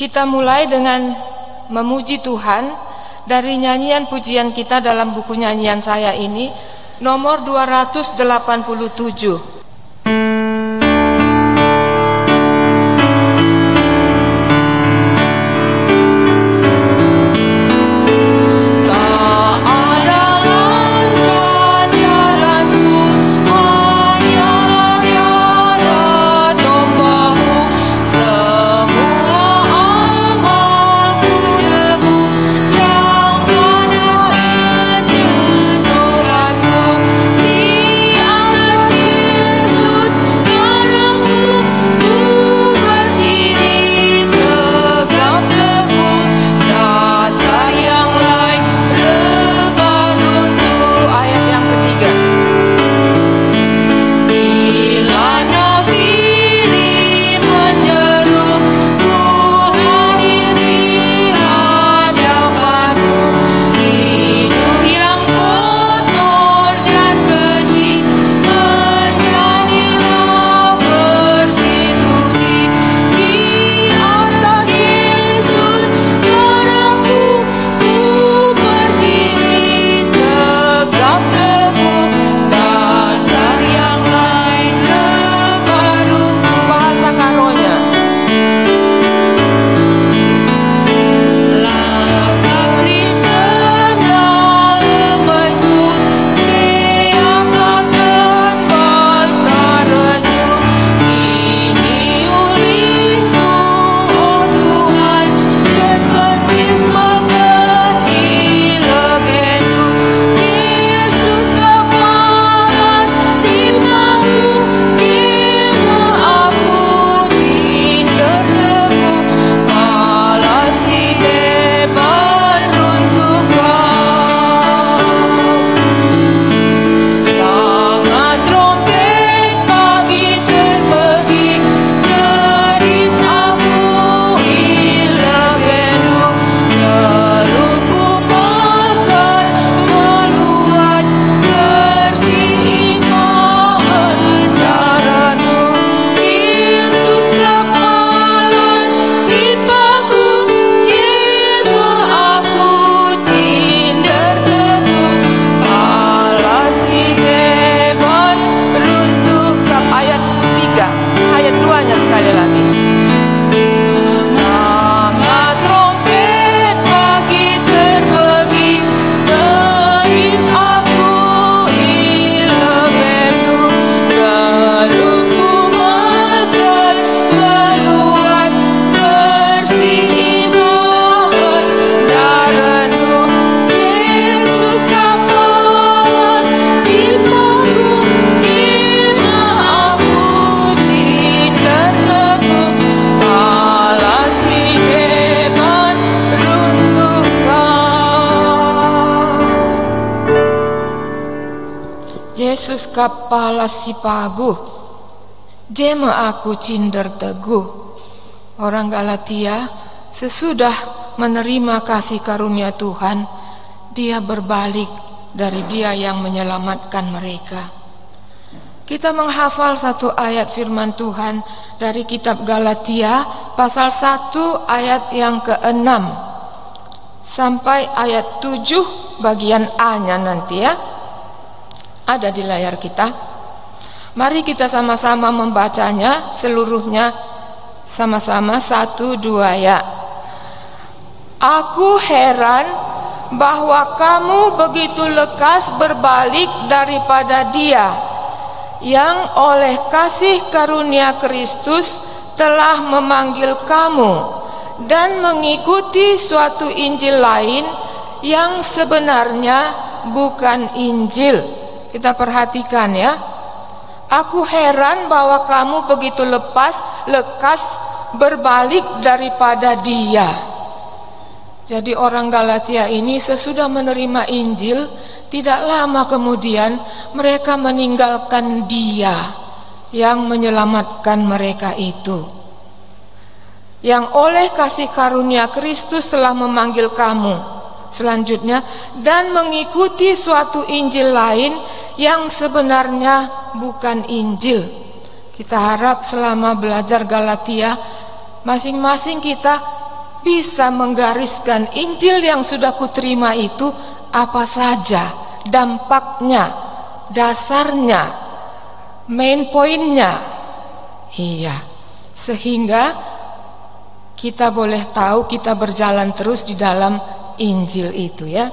Kita mulai dengan memuji Tuhan dari nyanyian pujian kita dalam buku nyanyian saya ini, nomor 287. Yesus kepala si paguh, jema aku cinder teguh. Orang Galatia sesudah menerima kasih karunia Tuhan, dia berbalik dari dia yang menyelamatkan mereka. Kita menghafal satu ayat firman Tuhan dari kitab Galatia pasal 1 ayat yang ke-6 sampai ayat 7 bagian A-nya nanti ya. Ada di layar kita. Mari kita sama-sama membacanya seluruhnya sama-sama 1, 2 ya. Aku heran bahwa kamu begitu lekas berbalik daripada Dia yang oleh kasih karunia Kristus telah memanggil kamu dan mengikuti suatu Injil lain yang sebenarnya bukan Injil. Kita perhatikan ya. Aku heran bahwa kamu begitu lekas berbalik daripada Dia. Jadi orang Galatia ini sesudah menerima Injil, tidak lama kemudian mereka meninggalkan Dia yang menyelamatkan mereka itu. Yang oleh kasih karunia Kristus telah memanggil kamu. Selanjutnya, dan mengikuti suatu Injil lain yang sebenarnya bukan Injil. Kita harap selama belajar Galatia, masing-masing kita bisa menggariskan Injil yang sudah kuterima itu apa saja dampaknya, dasarnya, main poinnya. Iya, sehingga kita boleh tahu kita berjalan terus di dalam Injil itu ya.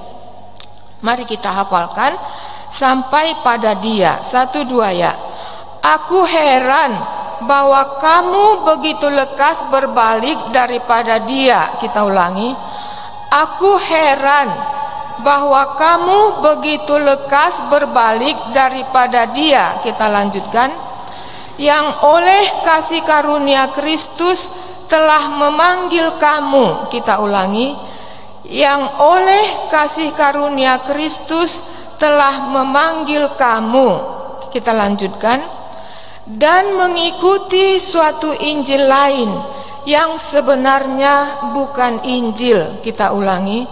Mari kita hafalkan sampai pada dia. 1, 2 ya. Aku heran bahwa kamu begitu lekas berbalik daripada dia. Kita ulangi. Aku heran bahwa kamu begitu lekas berbalik daripada dia. Kita lanjutkan. Yang oleh kasih karunia Kristus telah memanggil kamu. Kita ulangi. Yang oleh kasih karunia Kristus telah memanggil kamu. Kita lanjutkan. Dan mengikuti suatu Injil lain yang sebenarnya bukan Injil. Kita ulangi.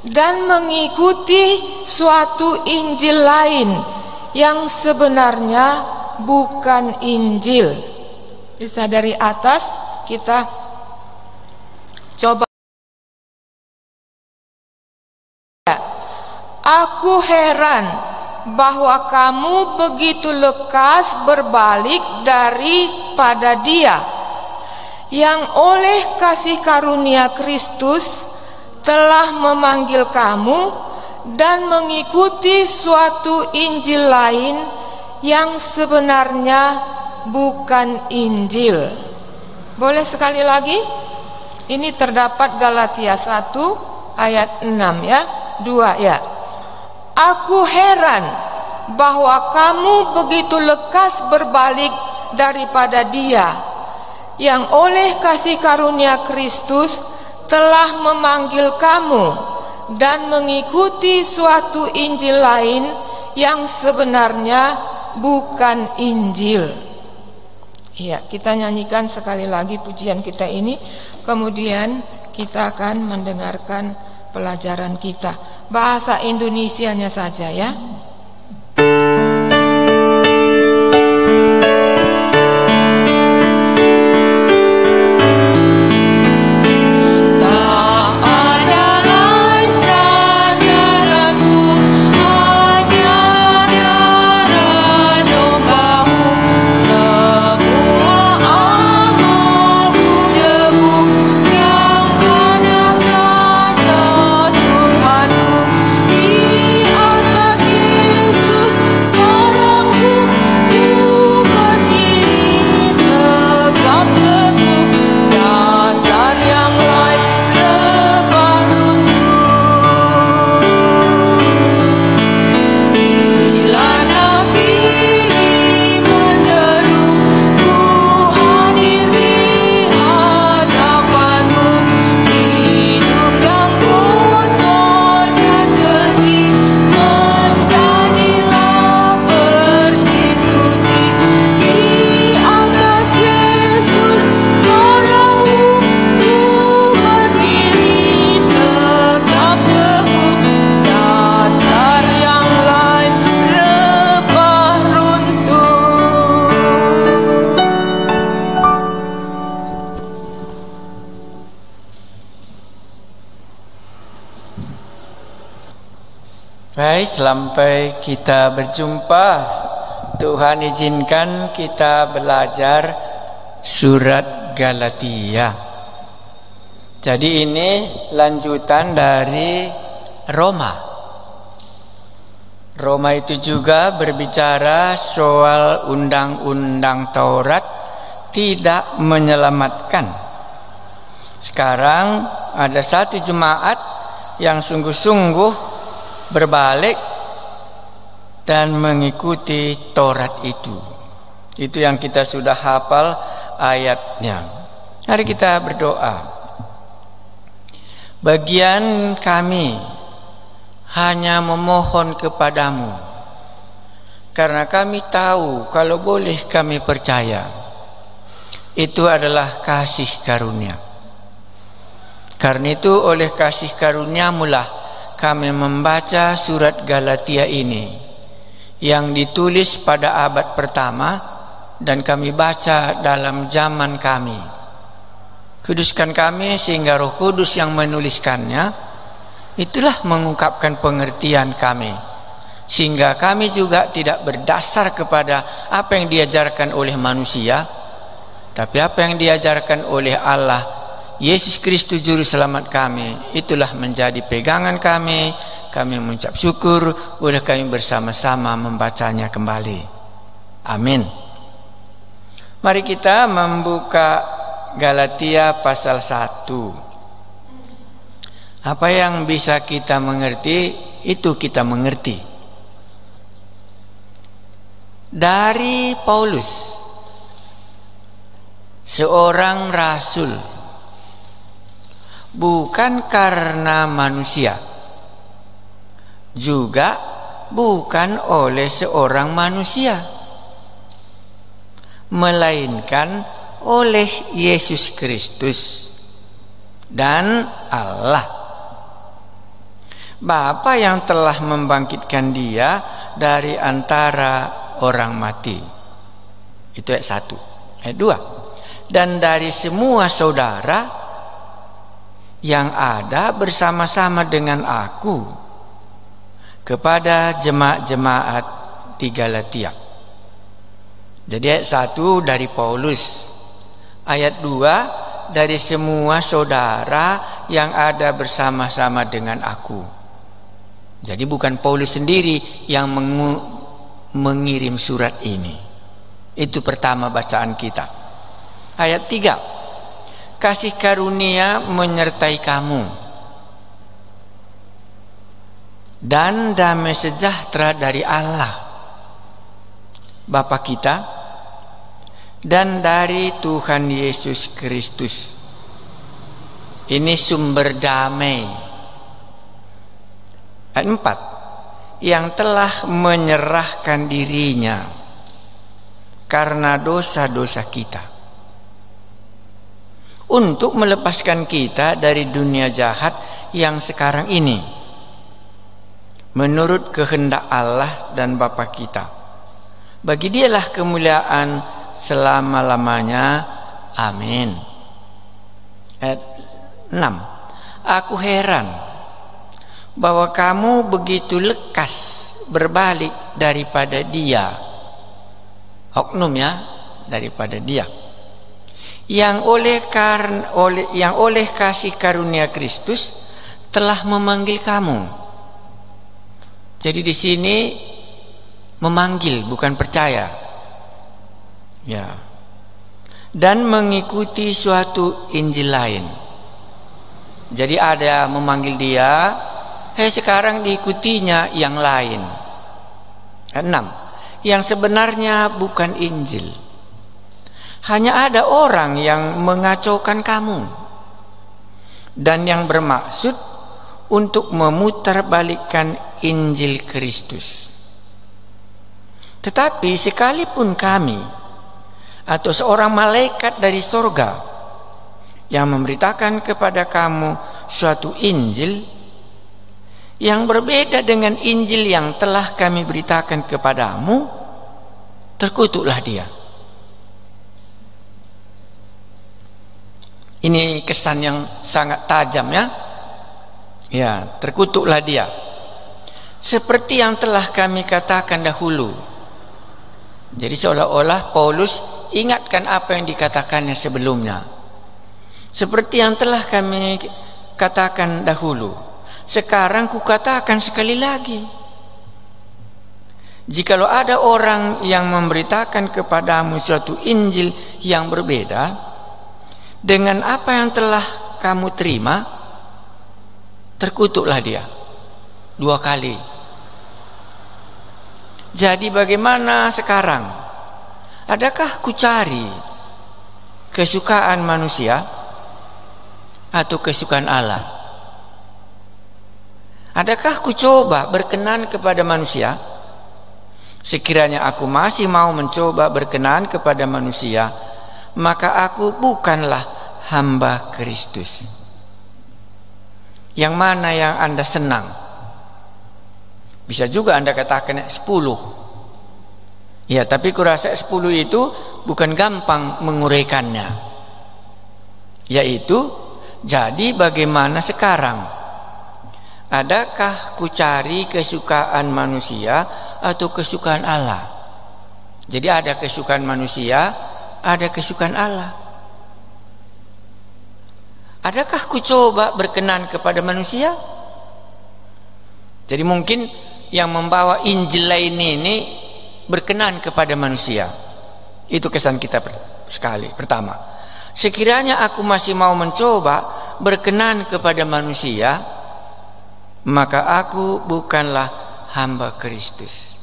Dan mengikuti suatu Injil lain yang sebenarnya bukan Injil. Bisa dari atas kita coba. Aku heran bahwa kamu begitu lekas berbalik daripada dia yang oleh kasih karunia Kristus telah memanggil kamu dan mengikuti suatu Injil lain yang sebenarnya bukan Injil. Boleh sekali lagi? Ini terdapat Galatia 1 ayat 6 ya, 2 ya. Aku heran bahwa kamu begitu lekas berbalik daripada dia yang oleh kasih karunia Kristus telah memanggil kamu dan mengikuti suatu Injil lain yang sebenarnya bukan Injil. Iya, kita nyanyikan sekali lagi pujian kita ini, kemudian kita akan mendengarkan pelajaran kita. Bahasa Indonesianya saja ya. Baik, sampai kita berjumpa. Tuhan izinkan kita belajar surat Galatia. Jadi ini lanjutan dari Roma. Roma itu juga berbicara soal undang-undang Taurat tidak menyelamatkan. Sekarang ada satu jemaat yang sungguh-sungguh berbalik dan mengikuti Taurat itu. Itu yang kita sudah hafal ayatnya. Mari kita berdoa. Bagian kami hanya memohon kepadamu, karena kami tahu kalau boleh kami percaya itu adalah kasih karunia. Karena itu oleh kasih karunia-Mu lah kami membaca surat Galatia ini yang ditulis pada abad pertama dan kami baca dalam zaman kami. Kuduskan kami sehingga Roh Kudus yang menuliskannya itulah mengungkapkan pengertian kami, sehingga kami juga tidak berdasar kepada apa yang diajarkan oleh manusia, tapi apa yang diajarkan oleh Allah Yesus Kristus Juru Selamat kami, itulah menjadi pegangan kami. Kami mengucap syukur, boleh kami bersama-sama membacanya kembali. Amin. Mari kita membuka Galatia pasal 1. Apa yang bisa kita mengerti, itu kita mengerti. Dari Paulus, seorang rasul, bukan karena manusia, juga bukan oleh seorang manusia, melainkan oleh Yesus Kristus dan Allah Bapa yang telah membangkitkan dia dari antara orang mati. Itu ayat 1. Ayat 2. Dan dari semua saudara yang ada bersama-sama dengan aku kepada jemaat-jemaat di Galatia. Jadi ayat 1 dari Paulus, ayat 2 dari semua saudara yang ada bersama-sama dengan aku. Jadi bukan Paulus sendiri yang mengirim surat ini. Itu pertama bacaan kita. Ayat 3, kasih karunia menyertai kamu dan damai sejahtera dari Allah Bapa kita dan dari Tuhan Yesus Kristus. Ini sumber damai. Ayat 4, yang telah menyerahkan dirinya karena dosa-dosa kita, untuk melepaskan kita dari dunia jahat yang sekarang ini, menurut kehendak Allah dan Bapa kita. Bagi Dialah kemuliaan selama-lamanya. Amin. Ayat 6, aku heran bahwa kamu begitu lekas berbalik daripada dia. Oknum ya, daripada dia yang oleh kasih karunia Kristus telah memanggil kamu. Jadi di sini memanggil, bukan percaya. Ya. Dan mengikuti suatu Injil lain. Jadi ada memanggil dia, sekarang diikutinya yang lain. 6, yang sebenarnya bukan Injil. Hanya ada orang yang mengacaukan kamu dan yang bermaksud untuk memutarbalikkan Injil Kristus. Tetapi sekalipun kami atau seorang malaikat dari sorga yang memberitakan kepada kamu suatu Injil yang berbeda dengan Injil yang telah kami beritakan kepadamu, terkutuklah dia. Ini kesan yang sangat tajam ya. Ya, terkutuklah dia. Seperti yang telah kami katakan dahulu. Jadi seolah-olah Paulus ingatkan apa yang dikatakannya sebelumnya. Seperti yang telah kami katakan dahulu, sekarang kukatakan sekali lagi. Jikalau ada orang yang memberitakan kepadamu suatu Injil yang berbeda dengan apa yang telah kamu terima, terkutuklah dia 2 kali. Jadi bagaimana sekarang? Adakah ku cari kesukaan manusia atau kesukaan Allah? Adakah ku coba berkenan kepada manusia? Sekiranya aku masih mau mencoba berkenan kepada manusia, maka aku bukanlah hamba Kristus. Yang mana yang Anda senang? Bisa juga Anda katakan 10. Ya, tapi kurasa 10 itu bukan gampang menguraikannya. yaitu, jadi bagaimana sekarang? Adakah ku cari kesukaan manusia atau kesukaan Allah? Jadi ada kesukaan manusia, ada kesukaan Allah. Adakah ku coba berkenan kepada manusia? Jadi mungkin yang membawa Injil lain ini berkenan kepada manusia. Itu kesan kita sekali. Pertama, sekiranya aku masih mau mencoba berkenan kepada manusia, maka aku bukanlah hamba Kristus.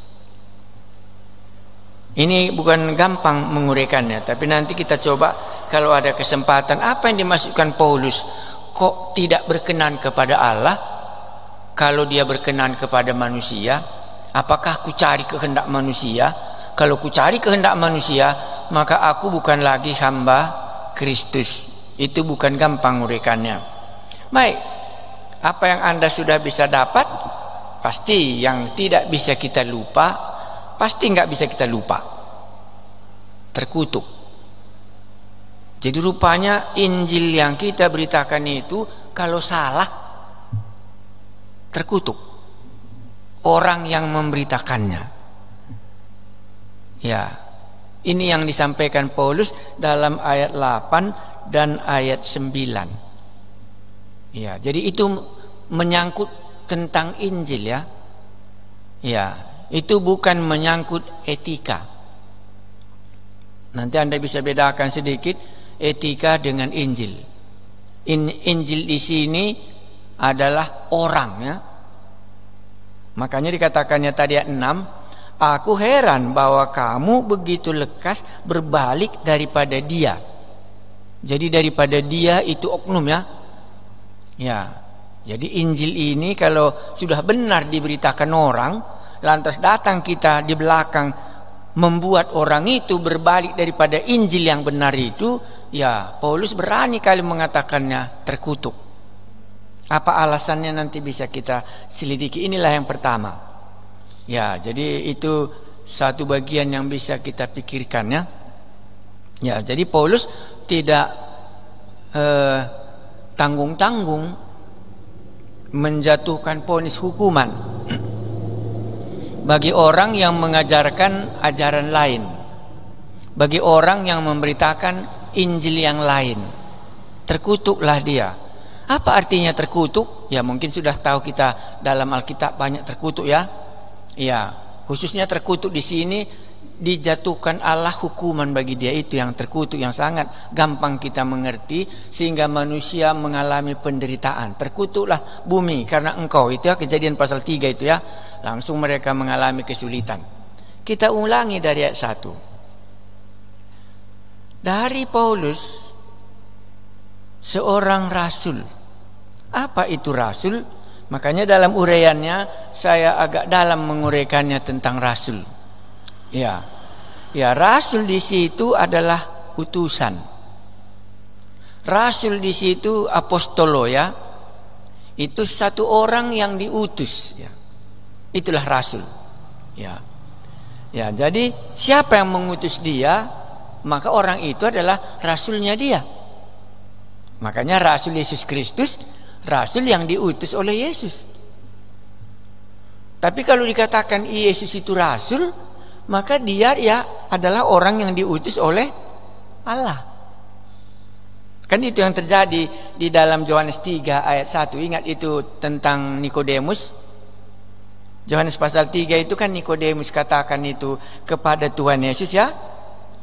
Ini bukan gampang menguraikannya, tapi nanti kita coba kalau ada kesempatan. Apa yang dimaksudkan Paulus? Kok tidak berkenan kepada Allah? Kalau dia berkenan kepada manusia, apakah ku cari kehendak manusia? Kalau ku cari kehendak manusia, maka aku bukan lagi hamba Kristus. Itu bukan gampang menguraikannya. Baik, apa yang Anda sudah bisa dapat, pasti yang tidak bisa kita lupa, pasti nggak bisa kita lupa. Terkutuk. Jadi rupanya Injil yang kita beritakan itu kalau salah, terkutuk orang yang memberitakannya. Ya, ini yang disampaikan Paulus dalam ayat 8 dan ayat 9. Ya, jadi itu menyangkut tentang Injil ya. Ya, itu bukan menyangkut etika. Nanti Anda bisa bedakan sedikit etika dengan Injil. Injil di sini adalah orang ya. Makanya dikatakannya tadi ayat 6, aku heran bahwa kamu begitu lekas berbalik daripada dia. Jadi daripada dia itu oknum ya. Ya. Jadi Injil ini kalau sudah benar diberitakan orang, lantas datang kita di belakang membuat orang itu berbalik daripada Injil yang benar itu, ya Paulus berani kali mengatakannya terkutuk. Apa alasannya nanti bisa kita selidiki. Inilah yang pertama. Ya, jadi itu satu bagian yang bisa kita pikirkan ya. Ya, jadi Paulus tidak tanggung-tanggung menjatuhkan vonis hukuman bagi orang yang mengajarkan ajaran lain, bagi orang yang memberitakan Injil yang lain. Terkutuklah dia. Apa artinya terkutuk? Ya mungkin sudah tahu kita dalam Alkitab banyak terkutuk ya. Ya, khususnya terkutuk di sini dijatuhkan Allah hukuman bagi dia, itu yang terkutuk yang sangat gampang kita mengerti sehingga manusia mengalami penderitaan. Terkutuklah bumi karena engkau, itu ya Kejadian pasal 3 itu ya. Langsung mereka mengalami kesulitan. Kita ulangi dari ayat 1. Dari Paulus, seorang rasul. Apa itu rasul? Makanya dalam uraiannya saya agak dalam menguraikannya tentang rasul. Ya, ya rasul di situ adalah utusan. Rasul di situ apostolo ya. Itu satu orang yang diutus ya. Itulah rasul. Ya. Ya, jadi siapa yang mengutus dia, maka orang itu adalah rasulnya dia. Makanya rasul Yesus Kristus, rasul yang diutus oleh Yesus. Tapi kalau dikatakan Yesus itu rasul, maka dia ya adalah orang yang diutus oleh Allah. Kan itu yang terjadi di dalam Yohanes 3 ayat 1. Ingat itu tentang Nikodemus. Yohanes pasal 3 itu kan Nikodemus katakan itu kepada Tuhan Yesus ya.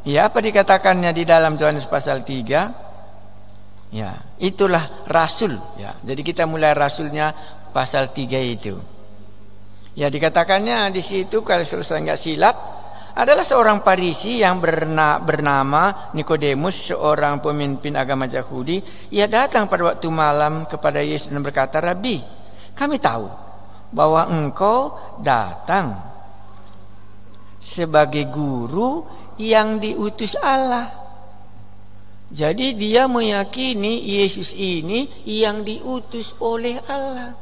Ya, apa dikatakannya di dalam Yohanes pasal 3? Ya, itulah rasul ya. Jadi kita mulai rasulnya pasal 3 itu. Ya, dikatakannya di situ kalau saya enggak silap adalah seorang Farisi yang bernama Nikodemus, seorang pemimpin agama Yahudi. Ia datang pada waktu malam kepada Yesus dan berkata, "Rabi, kami tahu bahwa engkau datang sebagai guru yang diutus Allah." Jadi dia meyakini Yesus ini yang diutus oleh Allah.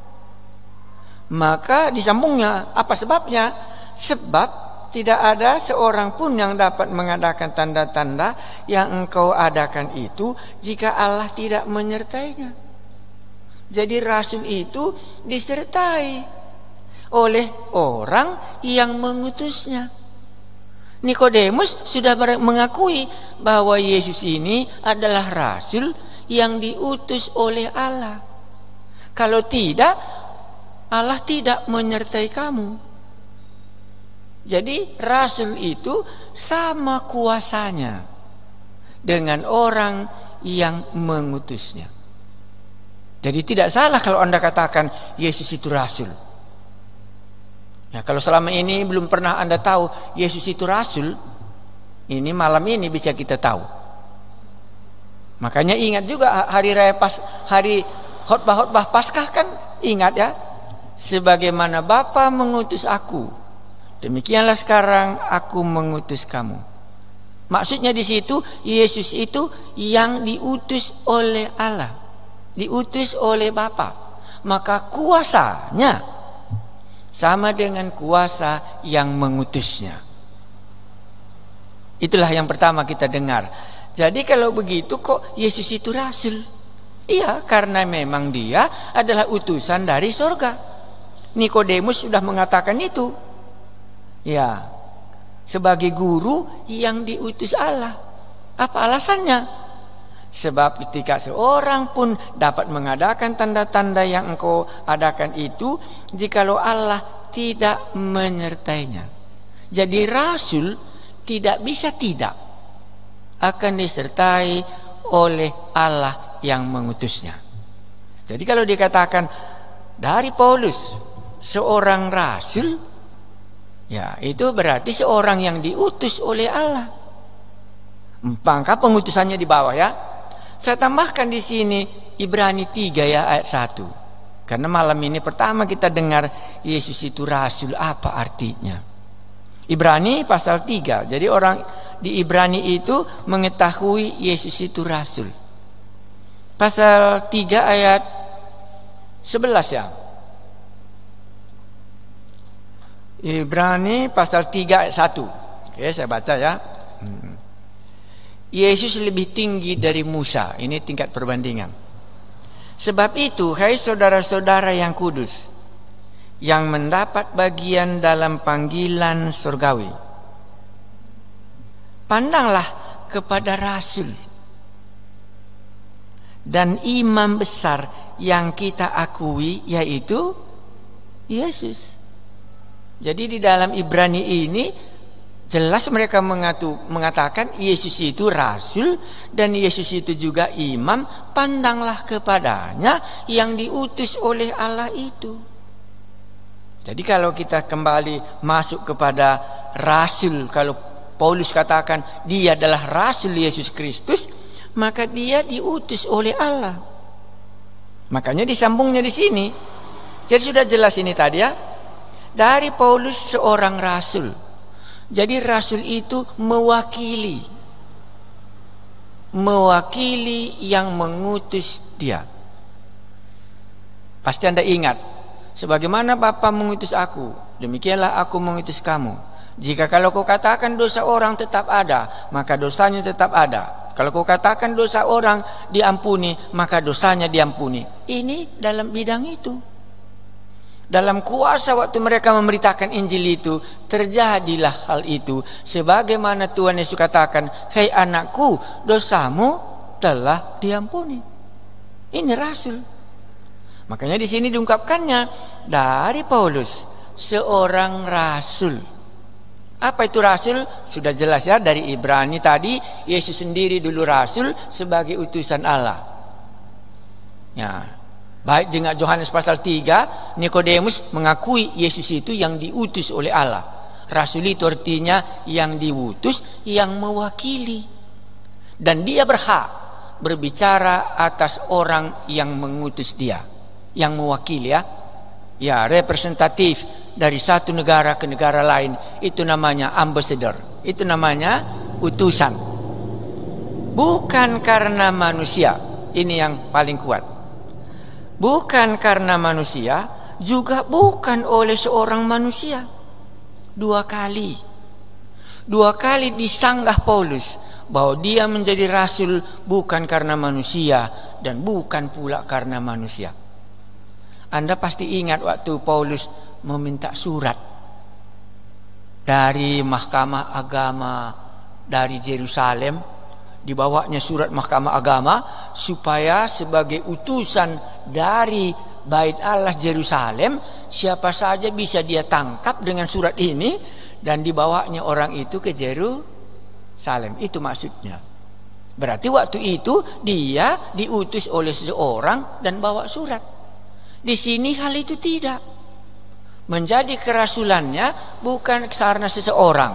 Maka disambungnya, apa sebabnya? Sebab tidak ada seorang pun yang dapat mengadakan tanda-tanda yang engkau adakan itu jika Allah tidak menyertainya. Jadi rasul itu disertai oleh orang yang mengutusnya. Nikodemus sudah mengakui bahwa Yesus ini adalah rasul yang diutus oleh Allah. Kalau tidak, Allah tidak menyertai kamu. Jadi rasul itu sama kuasanya dengan orang yang mengutusnya. Jadi tidak salah kalau Anda katakan Yesus itu rasul. Ya, kalau selama ini belum pernah Anda tahu Yesus itu rasul, ini malam ini bisa kita tahu. Makanya ingat juga hari khotbah Paskah kan, ingat ya. Sebagaimana Bapa mengutus aku, demikianlah sekarang aku mengutus kamu. Maksudnya di situ Yesus itu yang diutus oleh Allah, diutus oleh Bapa. Maka kuasanya sama dengan kuasa yang mengutusnya. Itulah yang pertama kita dengar. Jadi kalau begitu kok Yesus itu rasul? Iya, karena memang dia adalah utusan dari surga. Nikodemus sudah mengatakan itu. Ya, sebagai guru yang diutus Allah. Apa alasannya? Sebab ketika seorang pun dapat mengadakan tanda-tanda yang engkau adakan itu, jikalau Allah tidak menyertainya. Jadi rasul tidak bisa tidak akan disertai oleh Allah yang mengutusnya. Jadi kalau dikatakan dari Paulus seorang rasul, ya itu berarti seorang yang diutus oleh Allah. Maka pengutusannya di bawah ya. Saya tambahkan di sini Ibrani 3 ya ayat 1. Karena malam ini pertama kita dengar Yesus itu rasul, apa artinya? Ibrani pasal 3. Jadi orang di Ibrani itu mengetahui Yesus itu rasul. Pasal 3 ayat 11 ya. Ibrani pasal 3 ayat 1. Oke, saya baca ya. Yesus lebih tinggi dari Musa. Ini tingkat perbandingan. Sebab itu, hai saudara-saudara yang kudus, yang mendapat bagian dalam panggilan surgawi, pandanglah kepada rasul dan imam besar yang kita akui, yaitu Yesus. Jadi di dalam Ibrani ini jelas mereka mengatakan Yesus itu rasul dan Yesus itu juga imam. Pandanglah kepadanya yang diutus oleh Allah itu. Jadi kalau kita kembali masuk kepada rasul, kalau Paulus katakan dia adalah rasul Yesus Kristus, maka dia diutus oleh Allah. Makanya disambungnya di sini. Jadi sudah jelas ini tadi ya. Dari Paulus seorang rasul. Jadi rasul itu mewakili yang mengutus dia. Pasti Anda ingat, sebagaimana Bapa mengutus aku, demikianlah aku mengutus kamu. Jika kalau kau katakan dosa orang tetap ada, maka dosanya tetap ada. Kalau kau katakan dosa orang diampuni, maka dosanya diampuni. Ini dalam bidang itu. Dalam kuasa waktu mereka memberitakan Injil itu, terjadilah hal itu. Sebagaimana Tuhan Yesus katakan, "Hei anakku, dosamu telah diampuni." Ini rasul. Makanya di sini diungkapkannya dari Paulus, seorang rasul. Apa itu rasul? Sudah jelas ya dari Ibrani tadi, Yesus sendiri dulu rasul sebagai utusan Allah. Ya. Baik dengan Yohanes pasal 3, Nikodemus mengakui Yesus itu yang diutus oleh Allah. Rasul itu artinya yang diutus, yang mewakili. Dan dia berhak berbicara atas orang yang mengutus dia, yang mewakili ya. Ya, representatif dari satu negara ke negara lain, itu namanya ambassador. Itu namanya utusan. Bukan karena manusia. Ini yang paling kuat. Bukan karena manusia, juga bukan oleh seorang manusia. 2 kali 2 kali disanggah Paulus bahwa dia menjadi rasul bukan karena manusia dan bukan pula karena manusia. Anda pasti ingat waktu Paulus meminta surat dari Mahkamah Agama dari Yerusalem, dibawanya surat Mahkamah Agama supaya sebagai utusan dari Bait Allah Yerusalem, siapa saja bisa dia tangkap dengan surat ini dan dibawanya orang itu ke Yerusalem. Itu maksudnya. Berarti waktu itu dia diutus oleh seseorang dan bawa surat. Di sini hal itu tidak. Menjadi kerasulannya bukan karena seseorang.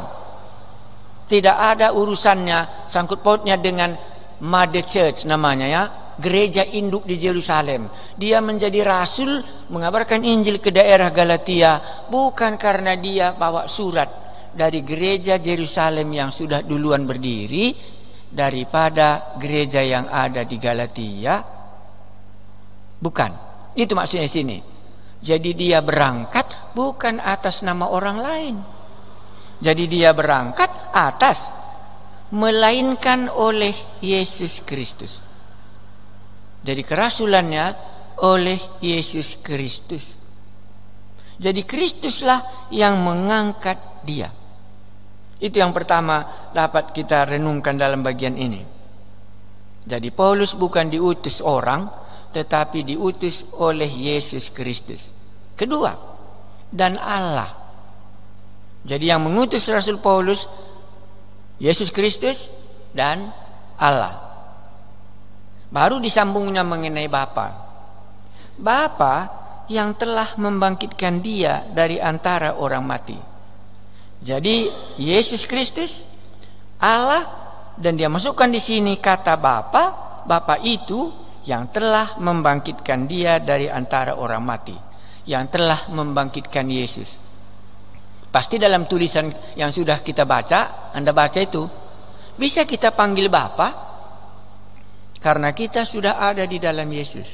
Tidak ada urusannya sangkut pautnya dengan Mother Church namanya ya, gereja induk di Yerusalem. Dia menjadi rasul mengabarkan Injil ke daerah Galatia bukan karena dia bawa surat dari gereja Yerusalem yang sudah duluan berdiri daripada gereja yang ada di Galatia. Bukan. Itu maksudnya di sini. Jadi dia berangkat bukan atas nama orang lain. Jadi dia berangkat atas, melainkan oleh Yesus Kristus. Jadi kerasulannya oleh Yesus Kristus. Jadi Kristuslah yang mengangkat dia. Itu yang pertama dapat kita renungkan dalam bagian ini. Jadi Paulus bukan diutus orang, tetapi diutus oleh Yesus Kristus. Kedua, dan Allah. Jadi yang mengutus Rasul Paulus Yesus Kristus dan Allah. Baru disambungnya mengenai Bapa. Bapa yang telah membangkitkan dia dari antara orang mati. Jadi Yesus Kristus, Allah, dan dia masukkan di sini kata Bapa. Bapa itu yang telah membangkitkan dia dari antara orang mati, yang telah membangkitkan Yesus. Pasti dalam tulisan yang sudah kita baca, Anda baca itu, bisa kita panggil Bapa karena kita sudah ada di dalam Yesus.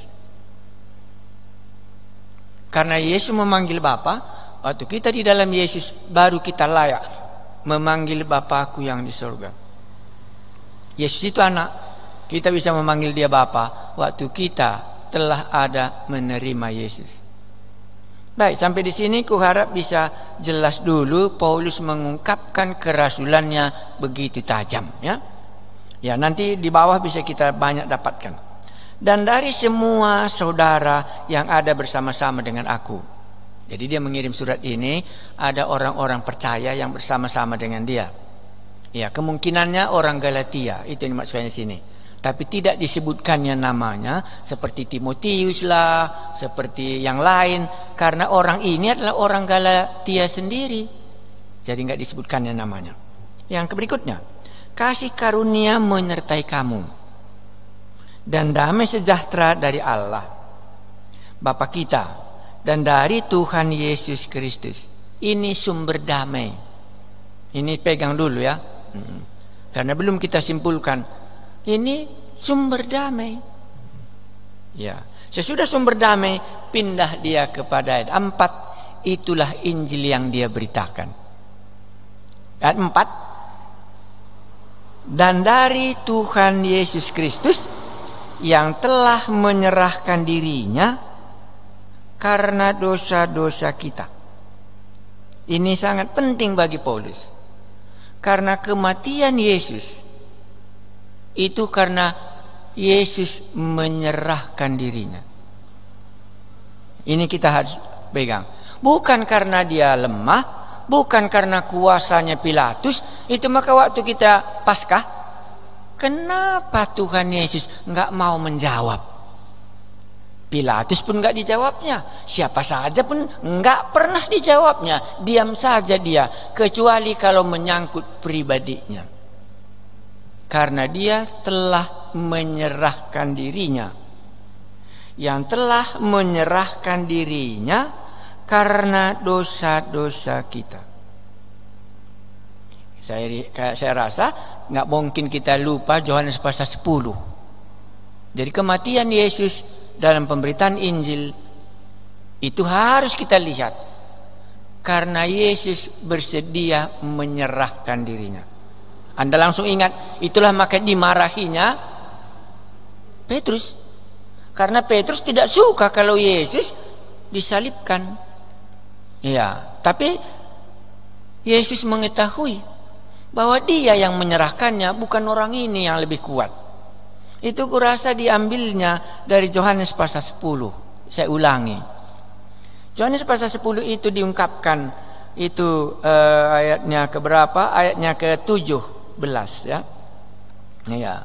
Karena Yesus memanggil Bapa, waktu kita di dalam Yesus baru kita layak memanggil Bapakku yang di surga. Yesus itu anak, kita bisa memanggil dia Bapa waktu kita telah ada menerima Yesus. Baik, sampai di sini kuharap bisa jelas dulu Paulus mengungkapkan kerasulannya begitu tajam ya. Ya, nanti di bawah bisa kita banyak dapatkan. Dan dari semua saudara yang ada bersama-sama dengan aku. Jadi dia mengirim surat ini, ada orang-orang percaya yang bersama-sama dengan dia. Ya, kemungkinannya orang Galatia, itu yang maksudnya di sini. Tapi tidak disebutkannya namanya, seperti Timotius lah, seperti yang lain, karena orang ini adalah orang Galatia sendiri. Jadi enggak disebutkannya namanya. Yang berikutnya, kasih karunia menyertai kamu dan damai sejahtera dari Allah Bapa kita dan dari Tuhan Yesus Kristus. Ini sumber damai. Ini pegang dulu ya, karena belum kita simpulkan. Ini sumber damai. Ya, sesudah sumber damai pindah dia kepada ayat 4. Itulah Injil yang dia beritakan. Ayat 4. Dan dari Tuhan Yesus Kristus yang telah menyerahkan dirinya karena dosa-dosa kita. Ini sangat penting bagi Paulus. Karena kematian Yesus itu karena Yesus menyerahkan dirinya. Ini kita harus pegang. Bukan karena dia lemah, bukan karena kuasanya Pilatus. Itu maka waktu kita Paskah, kenapa Tuhan Yesus enggak mau menjawab? Pilatus pun enggak dijawabnya, siapa saja pun enggak pernah dijawabnya. Diam saja dia, kecuali kalau menyangkut pribadinya. Karena dia telah menyerahkan dirinya. Yang telah menyerahkan dirinya karena dosa-dosa kita. Saya rasa nggak mungkin kita lupa Yohanes pasal 10. Jadi kematian Yesus dalam pemberitaan Injil itu harus kita lihat. Karena Yesus bersedia menyerahkan dirinya. Anda langsung ingat, itulah maka dimarahinya Petrus. Karena Petrus tidak suka kalau Yesus disalibkan. Ya, tapi Yesus mengetahui bahwa dia yang menyerahkannya, bukan orang ini yang lebih kuat. Itu kurasa diambilnya dari Yohanes pasal 10. Saya ulangi. Yohanes pasal 10 itu diungkapkan, itu ayatnya keberapa? Ayatnya ke-17 ya. Ya.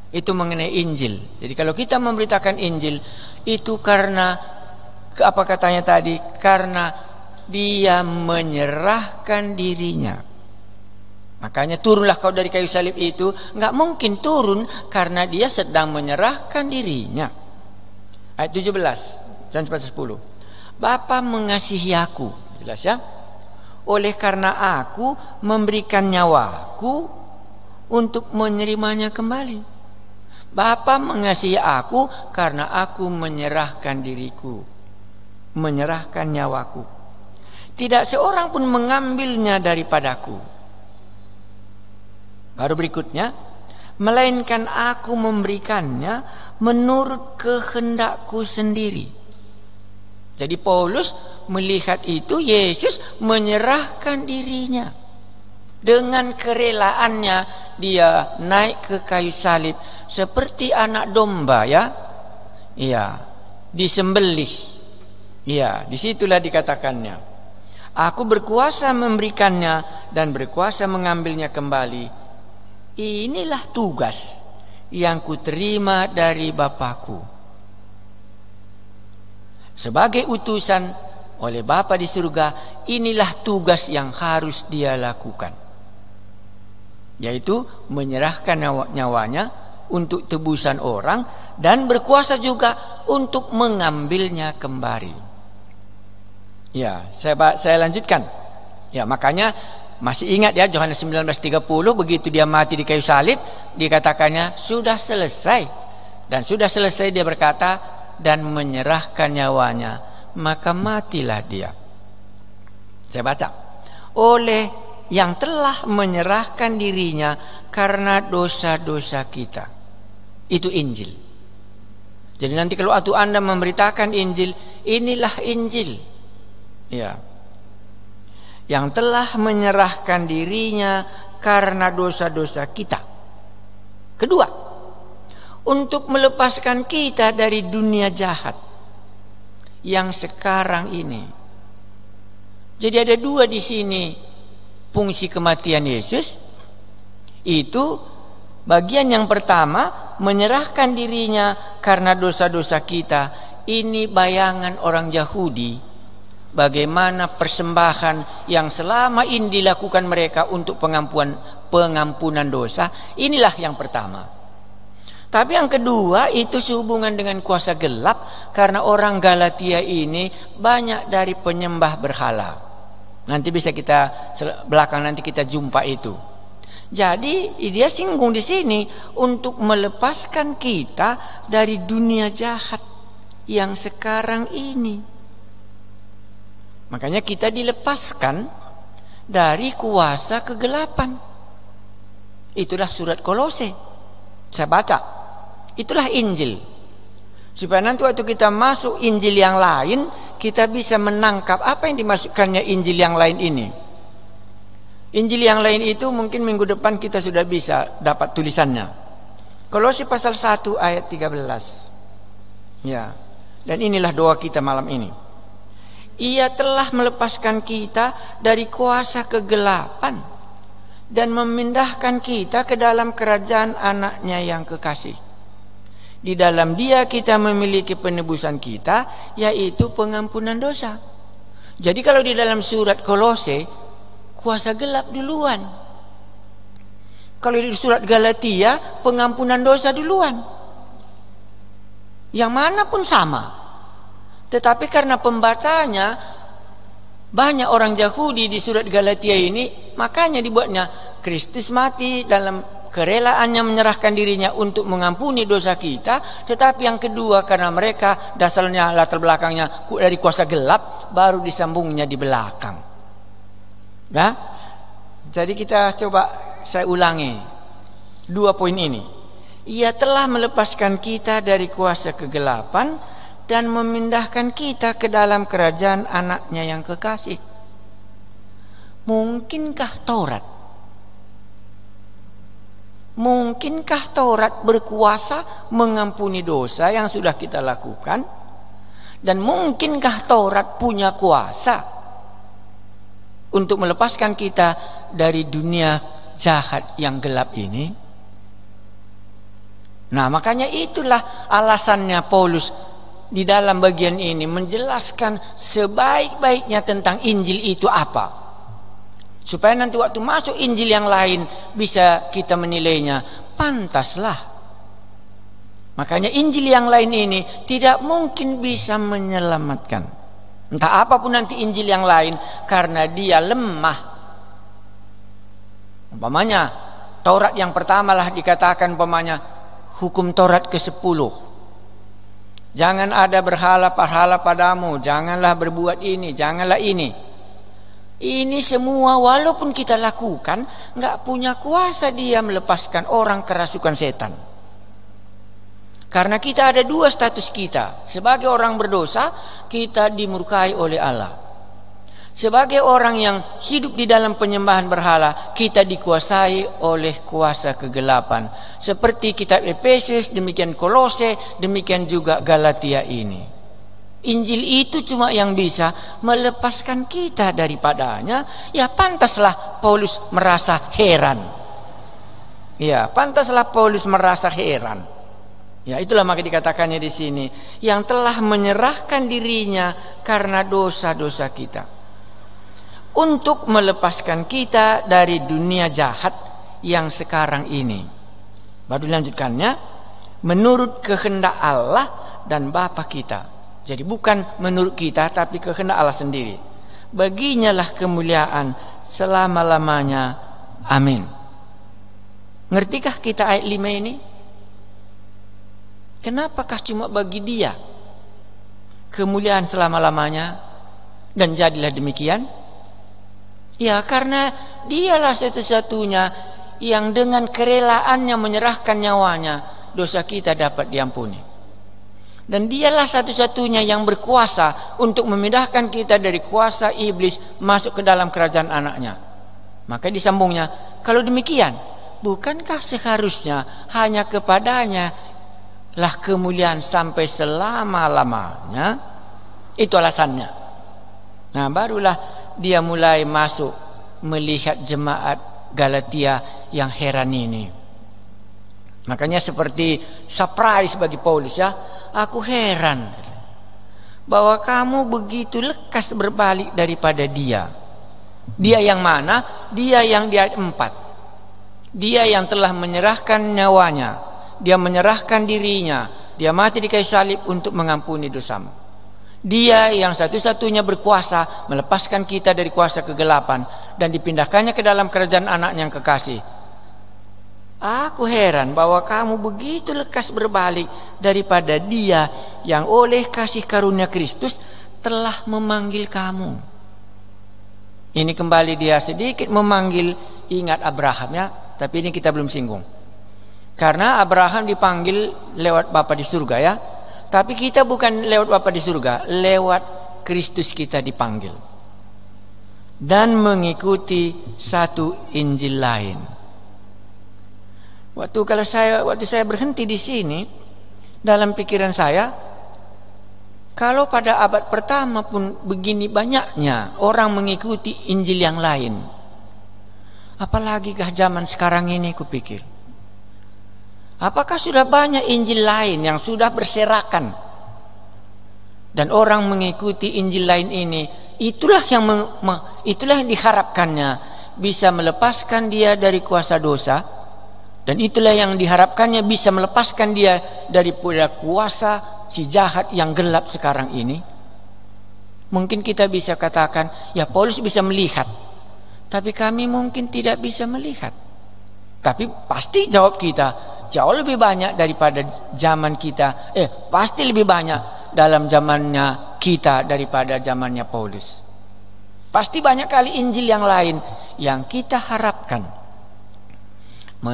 Itu mengenai Injil. Jadi kalau kita memberitakan Injil itu karena apa katanya tadi? Karena dia menyerahkan dirinya. Makanya turunlah kau dari kayu salib itu. Nggak mungkin turun karena dia sedang menyerahkan dirinya. Ayat 17 Yohanes pasal 10. Bapa mengasihi aku, jelas ya. Oleh karena aku memberikan nyawaku untuk menerimanya kembali. Bapa mengasihi aku karena aku menyerahkan diriku, menyerahkan nyawaku. Tidak seorang pun mengambilnya daripadaku. Baru berikutnya, melainkan aku memberikannya menurut kehendakku sendiri. Jadi Paulus melihat itu Yesus menyerahkan dirinya. Dengan kerelaannya dia naik ke kayu salib seperti anak domba ya. Iya, disembelih. Iya, disitulah dikatakannya. Aku berkuasa memberikannya dan berkuasa mengambilnya kembali. Inilah tugas yang kuterima dari Bapakku. Sebagai utusan oleh Bapa di surga, inilah tugas yang harus dia lakukan, yaitu menyerahkan nyawanya untuk tebusan orang dan berkuasa juga untuk mengambilnya kembali. Ya, saya lanjutkan. Ya, makanya masih ingat ya Yohanes 19:30, begitu dia mati di kayu salib, dikatakannya sudah selesai. Dan sudah selesai dia berkata, dan menyerahkan nyawanya, maka matilah dia. Saya baca. Oleh yang telah menyerahkan dirinya karena dosa-dosa kita. Itu Injil. Jadi nanti kalau Anda memberitakan Injil, inilah Injil. Ya. Yang telah menyerahkan dirinya karena dosa-dosa kita. Kedua, untuk melepaskan kita dari dunia jahat yang sekarang ini. Jadi ada dua di sini fungsi kematian Yesus. Itu bagian yang pertama, menyerahkan dirinya karena dosa-dosa kita. Ini bayangan orang Yahudi. Bagaimana persembahan yang selama ini dilakukan mereka untuk pengampunan dosa. Inilah yang pertama. Tapi yang kedua itu sehubungan dengan kuasa gelap. Karena orang Galatia ini banyak dari penyembah berhala. Nanti bisa kita belakang nanti kita jumpa itu. Jadi dia singgung di sini untuk melepaskan kita dari dunia jahat yang sekarang ini. Makanya kita dilepaskan dari kuasa kegelapan. Itulah surat Kolose. Saya baca. Itulah Injil. Supaya nanti waktu kita masuk Injil yang lain, kita bisa menangkap apa yang dimasukkannya Injil yang lain ini. Injil yang lain itu mungkin minggu depan kita sudah bisa dapat tulisannya. Kolose pasal 1 ayat 13. Ya. Dan inilah doa kita malam ini. Ia telah melepaskan kita dari kuasa kegelapan dan memindahkan kita ke dalam kerajaan anaknya yang kekasih. Di dalam dia kita memiliki penebusan kita, yaitu pengampunan dosa. Jadi kalau di dalam surat Kolose, kuasa gelap duluan. Kalau di surat Galatia, pengampunan dosa duluan. Yang mana pun sama. Tetapi karena pembacanya banyak orang Yahudi di surat Galatia ini, makanya dibuatnya Kristus mati dalam kerelaannya menyerahkan dirinya untuk mengampuni dosa kita. Tetapi yang kedua karena mereka dasarnya latar belakangnya dari kuasa gelap, baru disambungnya di belakang. Nah, jadi kita coba saya ulangi 2 poin ini. Ia telah melepaskan kita dari kuasa kegelapan dan memindahkan kita ke dalam kerajaan anaknya yang kekasih. Mungkinkah Taurat berkuasa mengampuni dosa yang sudah kita lakukan? Dan mungkinkah Taurat punya kuasa untuk melepaskan kita dari dunia jahat yang gelap ini? Nah, makanya itulah alasannya Paulus di dalam bagian ini menjelaskan sebaik-baiknya tentang Injil itu apa, supaya nanti waktu masuk Injil yang lain bisa kita menilainya pantaslah. Makanya Injil yang lain ini tidak mungkin bisa menyelamatkan, entah apapun nanti Injil yang lain, karena dia lemah. Umpamanya Taurat yang pertama lah dikatakan umpamanya hukum Taurat ke-10. Jangan ada berhala-berhala padamu, janganlah berbuat ini, janganlah ini. Ini semua walaupun kita lakukan, nggak punya kuasa dia melepaskan orang kerasukan setan. Karena kita ada 2 status kita. Sebagai orang berdosa, kita dimurkai oleh Allah. Sebagai orang yang hidup di dalam penyembahan berhala, kita dikuasai oleh kuasa kegelapan. Seperti kitab Efesus, demikian Kolose, demikian juga Galatia ini. Injil itu cuma yang bisa melepaskan kita daripadanya. Ya pantaslah Paulus merasa heran. Ya pantaslah Paulus merasa heran. Ya itulah maka dikatakannya di sini, yang telah menyerahkan dirinya karena dosa-dosa kita, untuk melepaskan kita dari dunia jahat yang sekarang ini. Baru dilanjutkannya, menurut kehendak Allah dan Bapa kita. Jadi bukan menurut kita, tapi kehendak Allah sendiri. Baginya lah kemuliaan selama-lamanya. Amin. Ngertikah kita ayat 5 ini? Kenapakah cuma bagi dia kemuliaan selama-lamanya? Dan jadilah demikian. Ya karena dialah satu-satunya yang dengan kerelaannya menyerahkan nyawanya, dosa kita dapat diampuni. Dan dialah satu-satunya yang berkuasa untuk memindahkan kita dari kuasa iblis masuk ke dalam kerajaan anaknya. Maka disambungnya, kalau demikian, bukankah seharusnya hanya kepadanya lah kemuliaan sampai selama-lamanya? Itu alasannya. Nah barulah dia mulai masuk melihat jemaat Galatia yang heran ini. Makanya seperti surprise bagi Paulus, ya. Aku heran bahwa kamu begitu lekas berbalik daripada dia. Dia yang mana? Dia yang di ayat 4. Dia yang telah menyerahkan nyawanya, dia menyerahkan dirinya, dia mati di kayu salib untuk mengampuni dosamu. Dia yang satu-satunya berkuasa melepaskan kita dari kuasa kegelapan dan dipindahkannya ke dalam kerajaan anaknya yang kekasih. Aku heran bahwa kamu begitu lekas berbalik daripada dia yang oleh kasih karunia Kristus telah memanggil kamu. Ini kembali dia sedikit memanggil, ingat Abraham, ya. Tapi ini kita belum singgung. Karena Abraham dipanggil lewat Bapa di surga, ya. Tapi kita bukan lewat Bapa di surga, lewat Kristus kita dipanggil. Dan mengikuti satu Injil lain. Waktu saya berhenti di sini, dalam pikiran saya, kalau pada abad pertama pun begini banyaknya orang mengikuti Injil yang lain, apalagikah zaman sekarang ini, kupikir. Apakah sudah banyak Injil lain yang sudah berserakan dan orang mengikuti Injil lain ini? Itulah yang diharapkannya bisa melepaskan dia dari kuasa dosa, dan itulah yang diharapkannya bisa melepaskan dia daripada kuasa si jahat yang gelap sekarang ini. Mungkin kita bisa katakan, ya Paulus bisa melihat, tapi kami mungkin tidak bisa melihat. Tapi pasti jawab kita jauh lebih banyak daripada zaman kita. Pasti lebih banyak dalam zamannya kita daripada zamannya Paulus. Pasti banyak kali Injil yang lain yang kita harapkan,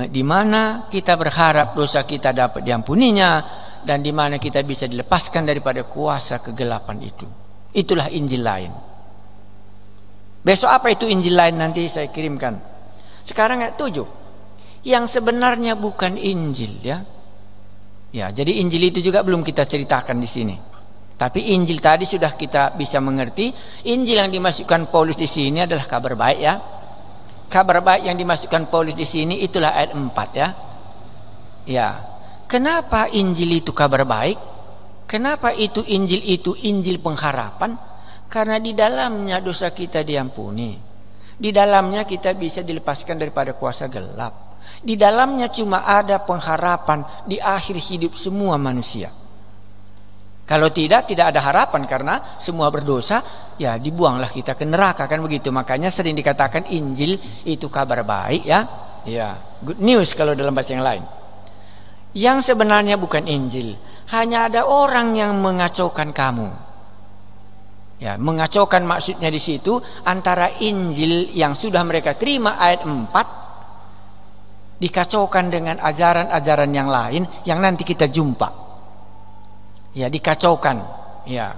di mana kita berharap dosa kita dapat diampuninya, dan di mana kita bisa dilepaskan daripada kuasa kegelapan itu. Itulah Injil lain. Besok apa itu Injil lain nanti saya kirimkan. Sekarang ayat 7. Yang sebenarnya bukan Injil, ya. Ya, jadi Injil itu juga belum kita ceritakan di sini. Tapi Injil tadi sudah kita bisa mengerti. Injil yang dimasukkan Paulus di sini adalah kabar baik, ya. Kabar baik yang dimasukkan Paulus di sini itulah ayat 4, ya. Ya. Kenapa Injil itu kabar baik? Kenapa itu Injil pengharapan? Karena di dalamnya dosa kita diampuni. Di dalamnya kita bisa dilepaskan daripada kuasa gelap. Di dalamnya cuma ada pengharapan di akhir hidup semua manusia. Kalau tidak ada harapan karena semua berdosa, ya dibuanglah kita ke neraka, kan begitu. Makanya sering dikatakan Injil itu kabar baik, ya. Ya, good news kalau dalam bahasa yang lain. Yang sebenarnya bukan Injil, hanya ada orang yang mengacaukan kamu. Ya, mengacaukan maksudnya di situ antara Injil yang sudah mereka terima ayat 4 dikacaukan dengan ajaran-ajaran yang lain yang nanti kita jumpa. Ya, dikacaukan. Ya.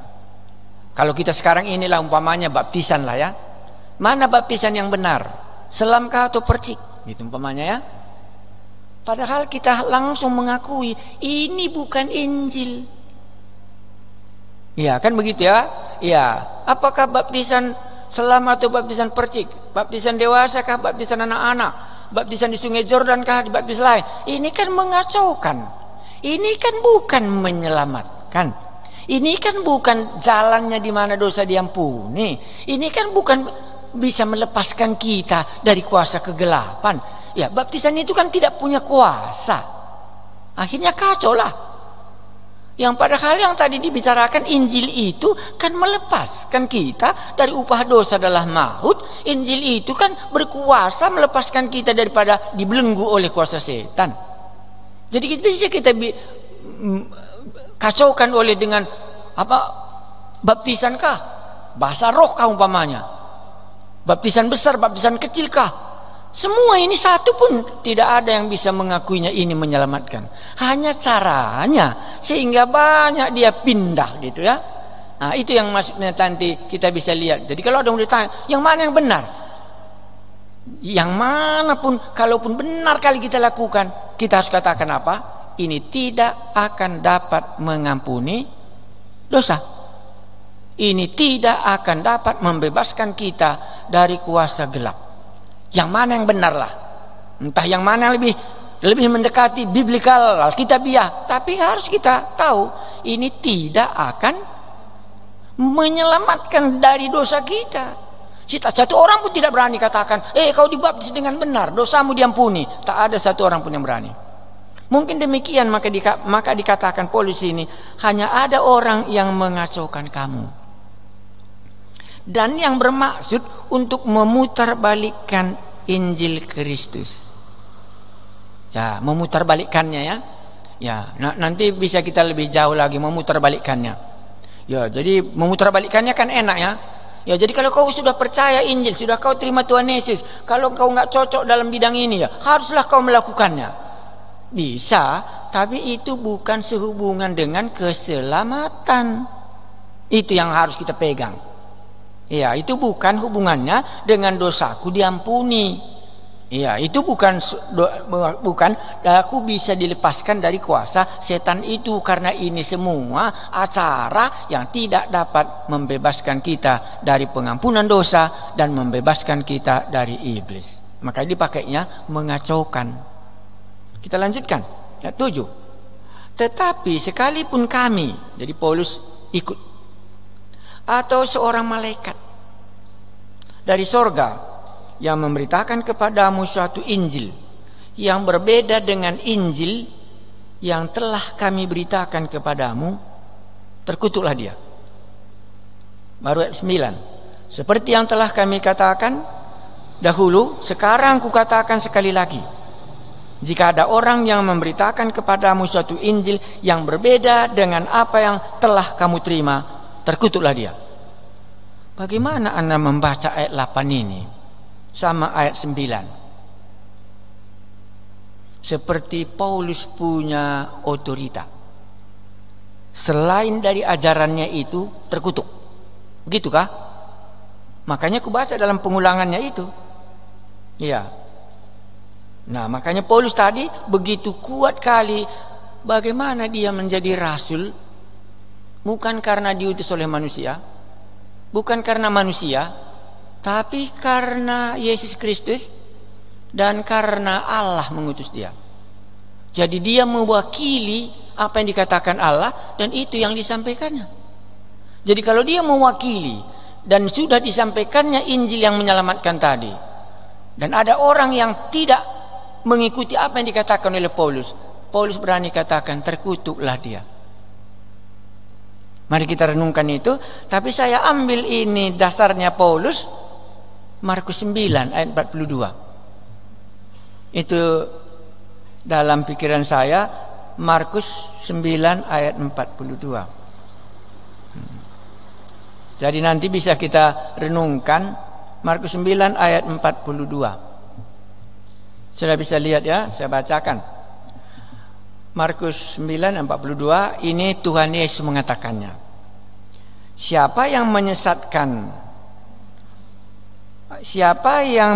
Kalau kita sekarang inilah umpamanya baptisan lah, ya. Mana baptisan yang benar? Selamkah atau percik? Gitu umpamanya, ya. Padahal kita langsung mengakui ini bukan Injil. Ya, kan begitu, ya. Ya, apakah baptisan selam atau baptisan percik? Baptisan dewasa kah, baptisan anak-anak? Baptisan di Sungai Jordan kah, di baptis lain? Ini kan mengacaukan. Ini kan bukan menyelamatkan. Ini kan bukan jalannya di mana dosa diampuni. Ini kan bukan bisa melepaskan kita dari kuasa kegelapan. Ya, baptisan itu kan tidak punya kuasa. Akhirnya kacau lah. Yang padahal yang tadi dibicarakan Injil itu kan melepaskan kita dari upah dosa adalah maut. Injil itu kan berkuasa melepaskan kita daripada dibelenggu oleh kuasa setan. Jadi bisa kita kacaukan oleh dengan apa? Baptisan kah? Bahasa roh kah umpamanya? Baptisan besar, baptisan kecil kah? Semua ini satu pun tidak ada yang bisa mengakuinya ini menyelamatkan. Hanya caranya sehingga banyak dia pindah gitu, ya. Nah, itu yang maksudnya nanti kita bisa lihat. Jadi kalau ada yang ditanya, yang mana yang benar? Yang manapun, kalaupun benar kali kita lakukan, kita harus katakan apa? Ini tidak akan dapat mengampuni dosa. Ini tidak akan dapat membebaskan kita dari kuasa gelap. Yang mana yang benar lah. Entah yang mana yang lebih mendekati biblikal, alkitabiah. Tapi harus kita tahu ini tidak akan menyelamatkan dari dosa kita. Satu orang pun tidak berani katakan, kau dibaptis dengan benar, dosamu diampuni. Tak ada satu orang pun yang berani. Mungkin demikian maka dikatakan Paulus ini hanya ada orang yang mengacaukan kamu dan yang bermaksud untuk memutarbalikkan Injil Kristus. Ya, memutarbalikkannya, ya. Ya, nanti bisa kita lebih jauh lagi memutarbalikkannya. Ya, jadi memutarbalikkannya kan enak, ya. Ya, jadi kalau kau sudah percaya Injil, sudah kau terima Tuhan Yesus, kalau kau nggak cocok dalam bidang ini, ya haruslah kau melakukannya. Bisa, tapi itu bukan sehubungan dengan keselamatan. Itu yang harus kita pegang. Ya, itu bukan hubungannya dengan dosaku diampuni. Ya, itu bukan aku bisa dilepaskan dari kuasa setan itu, karena ini semua acara yang tidak dapat membebaskan kita dari pengampunan dosa dan membebaskan kita dari iblis. Maka dipakainya mengacaukan. Kita lanjutkan ayat 7. Tetapi sekalipun kami, jadi Paulus ikut, atau seorang malaikat dari sorga yang memberitakan kepadamu suatu Injil yang berbeda dengan Injil yang telah kami beritakan kepadamu, terkutuklah dia. Baru ayat 9. Seperti yang telah kami katakan dahulu, sekarang kukatakan sekali lagi, jika ada orang yang memberitakan kepadamu suatu Injil yang berbeda dengan apa yang telah kamu terima, terkutuklah dia. Bagaimana Anda membaca ayat 8 ini sama ayat 9? Seperti Paulus punya otorita, selain dari ajarannya itu terkutuk. Begitukah? Makanya aku baca dalam pengulangannya itu. Ya. Nah, makanya Paulus tadi begitu kuat kali bagaimana dia menjadi rasul, bukan karena diutus oleh manusia, bukan karena manusia, tapi karena Yesus Kristus dan karena Allah mengutus dia. Jadi dia mewakili apa yang dikatakan Allah dan itu yang disampaikannya. Jadi kalau dia mewakili dan sudah disampaikannya Injil yang menyelamatkan tadi, dan ada orang yang tidak mengikuti apa yang dikatakan oleh Paulus, Paulus berani katakan terkutuklah dia. Mari kita renungkan itu. Tapi saya ambil ini dasarnya Paulus, Markus 9 ayat 42. Itu dalam pikiran saya Markus 9 ayat 42. Jadi nanti bisa kita renungkan Markus 9 ayat 42. Sudah bisa lihat ya, saya bacakan. Markus 9 ayat 42, ini Tuhan Yesus mengatakannya. Siapa yang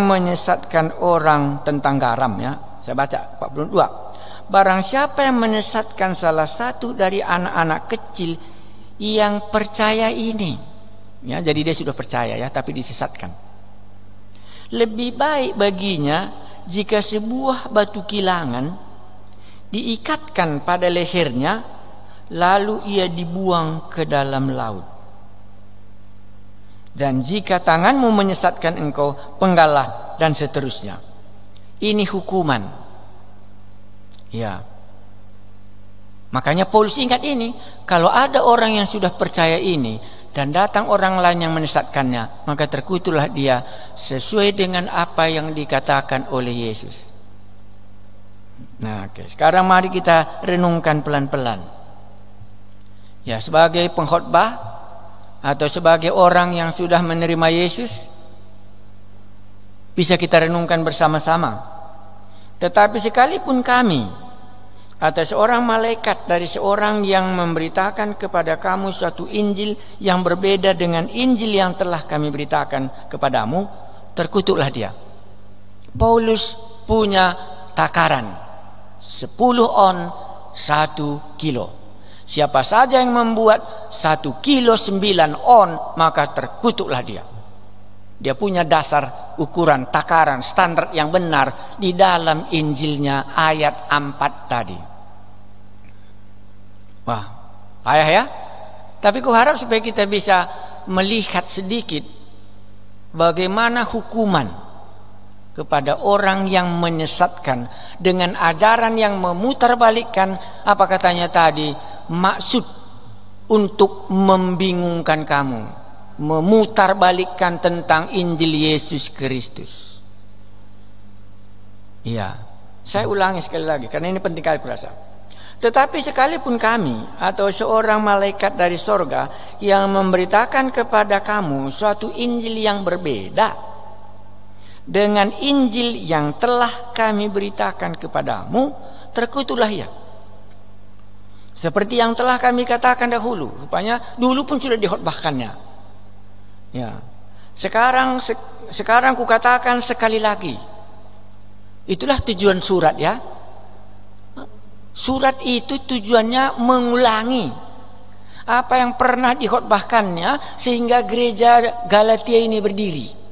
menyesatkan orang tentang garam, ya. Saya baca 42. Barang siapa yang menyesatkan salah satu dari anak-anak kecil yang percaya ini, ya, jadi dia sudah percaya ya, tapi disesatkan. Lebih baik baginya jika sebuah batu kilangan diikatkan pada lehernya, lalu ia dibuang ke dalam laut. Dan jika tanganmu menyesatkan engkau, penggalah, dan seterusnya. Ini hukuman. Ya. Makanya Paulus ingat ini. Kalau ada orang yang sudah percaya ini dan datang orang lain yang menyesatkannya, maka terkutuklah dia sesuai dengan apa yang dikatakan oleh Yesus. Nah, oke. Sekarang mari kita renungkan pelan-pelan. Ya, sebagai pengkhotbah atau sebagai orang yang sudah menerima Yesus, bisa kita renungkan bersama-sama. Tetapi sekalipun kami atau seorang malaikat dari seorang yang memberitakan kepada kamu suatu Injil yang berbeda dengan Injil yang telah kami beritakan kepadamu, terkutuklah dia. Paulus punya takaran 10 on 1 kilo. Siapa saja yang membuat 1 kilo 9 on, maka terkutuklah dia. Dia punya dasar, ukuran, takaran, standar yang benar di dalam Injilnya ayat 4 tadi. Wah, payah ya. Tapi ku harap supaya kita bisa melihat sedikit bagaimana hukuman kepada orang yang menyesatkan dengan ajaran yang memutarbalikkan apa katanya tadi, maksud untuk membingungkan kamu, memutarbalikkan tentang Injil Yesus Kristus. Iya, saya ulangi sekali lagi karena ini penting kali kurasa. Tetapi sekalipun kami atau seorang malaikat dari sorga yang memberitakan kepada kamu suatu Injil yang berbeda dengan Injil yang telah kami beritakan kepadamu, terkutuklah ia. Seperti yang telah kami katakan dahulu, rupanya dulu pun sudah dikhotbahkannya. Ya, sekarang ku katakan sekali lagi. Itulah tujuan surat ya. Surat itu tujuannya mengulangi apa yang pernah dikhotbahkannya sehingga gereja Galatia ini berdiri.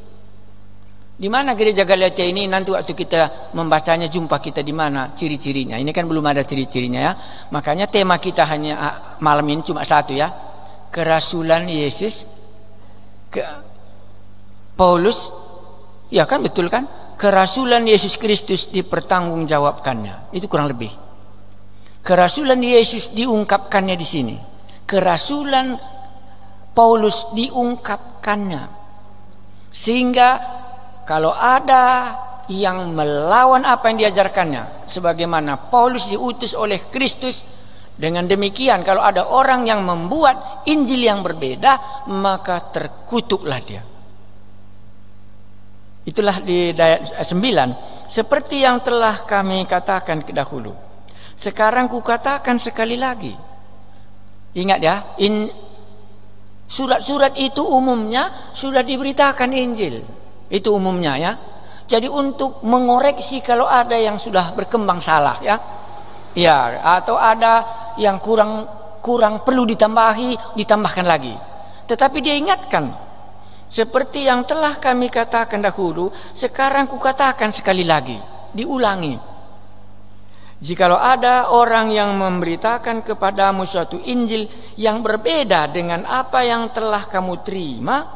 Di mana gereja Galatia ini? Nanti waktu kita membacanya jumpa kita di mana ciri-cirinya. Ini kan belum ada ciri-cirinya ya. Makanya tema kita hanya malam ini cuma satu ya. Kerasulan Yesus Paulus. Ya kan, betul kan? Kerasulan Yesus Kristus dipertanggungjawabkannya. Itu kurang lebih. Kerasulan Yesus diungkapkannya di sini. Kerasulan Paulus diungkapkannya. Sehingga kalau ada yang melawan apa yang diajarkannya, sebagaimana Paulus diutus oleh Kristus Dengan demikian kalau ada orang yang membuat Injil yang berbeda, maka terkutuklah dia. Itulah di ayat 9. Seperti yang telah kami katakan dahulu, sekarang kukatakan sekali lagi. Ingat ya, surat-surat itu umumnya sudah diberitakan Injil. Itu umumnya ya. Jadi untuk mengoreksi kalau ada yang sudah berkembang salah ya. Ya, atau ada yang kurang perlu ditambahkan lagi. Tetapi dia ingatkan, seperti yang telah kami katakan dahulu, sekarang kukatakan sekali lagi, diulangi. Jikalau ada orang yang memberitakan kepadamu suatu Injil yang berbeda dengan apa yang telah kamu terima,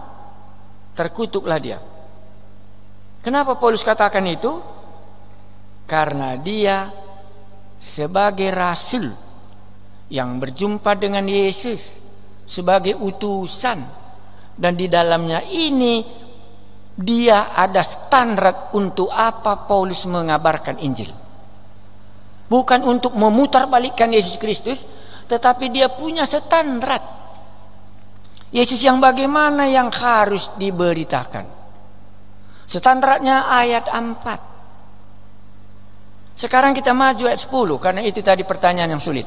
terkutuklah dia. Kenapa Paulus katakan itu? Karena dia sebagai rasul yang berjumpa dengan Yesus sebagai utusan, dan di dalamnya ini dia ada standar untuk apa Paulus mengabarkan Injil. Bukan untuk memutarbalikkan Yesus Kristus, tetapi dia punya standar Yesus yang bagaimana yang harus diberitakan. Standarnya ayat 4. Sekarang kita maju ayat 10, karena itu tadi pertanyaan yang sulit.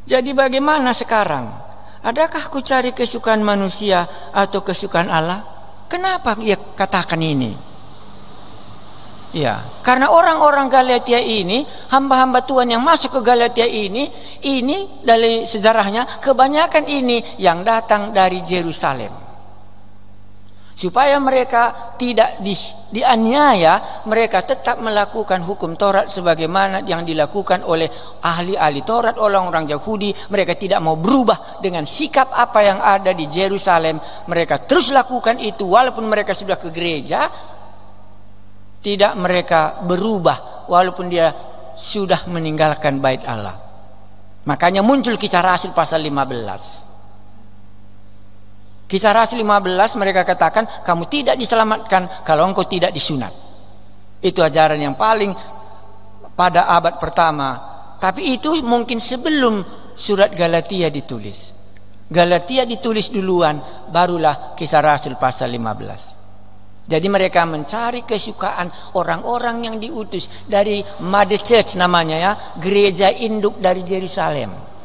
Jadi bagaimana sekarang? Adakah ku cari kesukaan manusia atau kesukaan Allah? Kenapa ia katakan ini? Ya, karena orang-orang Galatia ini, hamba-hamba Tuhan yang masuk ke Galatia ini dari sejarahnya kebanyakan ini yang datang dari Yerusalem. Supaya mereka tidak dianiaya, mereka tetap melakukan hukum Taurat sebagaimana yang dilakukan oleh ahli-ahli Taurat, orang-orang Yahudi. Mereka tidak mau berubah dengan sikap apa yang ada di Yerusalem. Mereka terus lakukan itu walaupun mereka sudah ke gereja. Tidak mereka berubah walaupun dia sudah meninggalkan bait Allah. Makanya muncul Kisah Rasul pasal 15. Kisah Rasul 15 mereka katakan, kamu tidak diselamatkan kalau engkau tidak disunat. Itu ajaran yang paling pada abad pertama. Tapi itu mungkin sebelum surat Galatia ditulis. Galatia ditulis duluan, barulah Kisah Rasul pasal 15. Jadi mereka mencari kesukaan orang-orang yang diutus dari Mother Church namanya ya, gereja induk dari Yerusalem.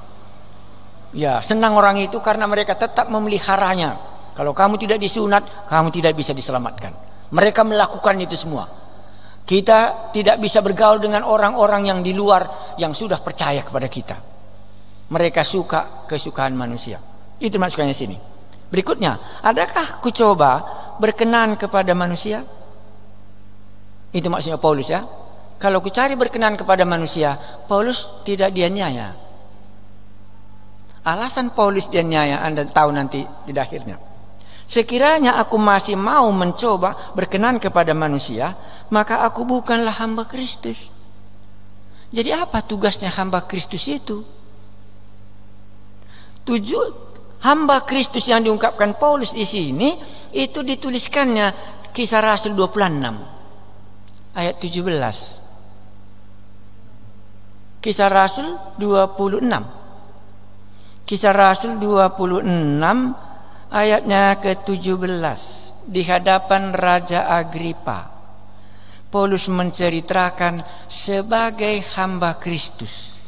Ya, senang orang itu karena mereka tetap memeliharanya. Kalau kamu tidak disunat, kamu tidak bisa diselamatkan. Mereka melakukan itu semua. Kita tidak bisa bergaul dengan orang-orang yang di luar yang sudah percaya kepada kita. Mereka suka kesukaan manusia. Itu maksudnya sini. Berikutnya, adakah ku coba berkenan kepada manusia? Itu maksudnya Paulus ya. Kalau ku cari berkenan kepada manusia, Paulus tidak dianiaya. Alasan Paulus dianiaya Anda tahu nanti di akhirnya. Sekiranya aku masih mau mencoba berkenan kepada manusia, maka aku bukanlah hamba Kristus. Jadi apa tugasnya hamba Kristus itu? Hamba Kristus yang diungkapkan Paulus di sini itu dituliskannya Kisah Rasul 26 ayat 17. Kisah Rasul 26. Kisah Rasul 26 ayatnya ke-17. Di hadapan Raja Agripa, Paulus menceritakan sebagai hamba Kristus.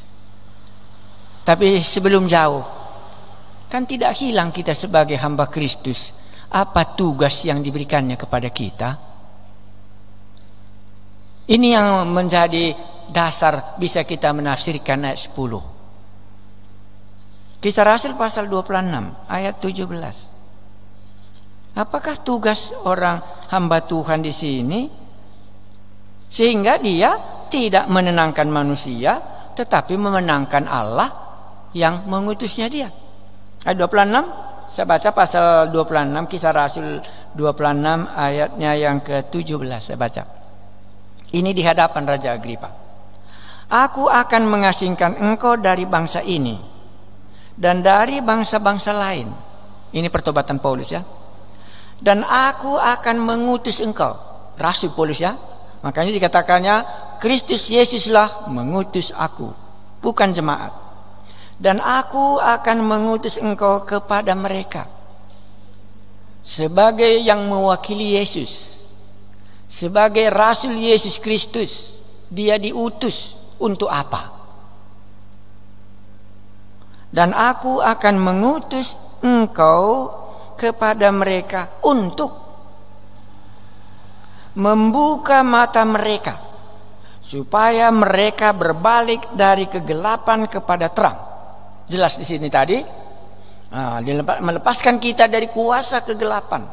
Tapi sebelum jauh, kan tidak hilang kita sebagai hamba Kristus. Apa tugas yang diberikannya kepada kita? Ini yang menjadi dasar bisa kita menafsirkan ayat 10. Kisah Rasul pasal 26 ayat 17. Apakah tugas orang hamba Tuhan di sini? Sehingga dia tidak menenangkan manusia, tetapi memenangkan Allah yang mengutusnya dia. Ayat 26, saya baca pasal 26, Kisah Rasul 26 ayatnya yang ke-17, saya baca. Ini di hadapan Raja Agripa. Aku akan mengasingkan engkau dari bangsa ini dan dari bangsa-bangsa lain. Ini pertobatan Paulus ya. Dan aku akan mengutus engkau, Rasul Paulus ya. Makanya dikatakannya Kristus Yesuslah mengutus aku. bukan jemaat. Dan aku akan mengutus engkau kepada mereka sebagai yang mewakili Yesus, sebagai Rasul Yesus Kristus. Dia diutus untuk apa? Dan aku akan mengutus engkau kepada mereka untuk membuka mata mereka, supaya mereka berbalik dari kegelapan kepada terang. Jelas di sini tadi, melepaskan kita dari kuasa kegelapan.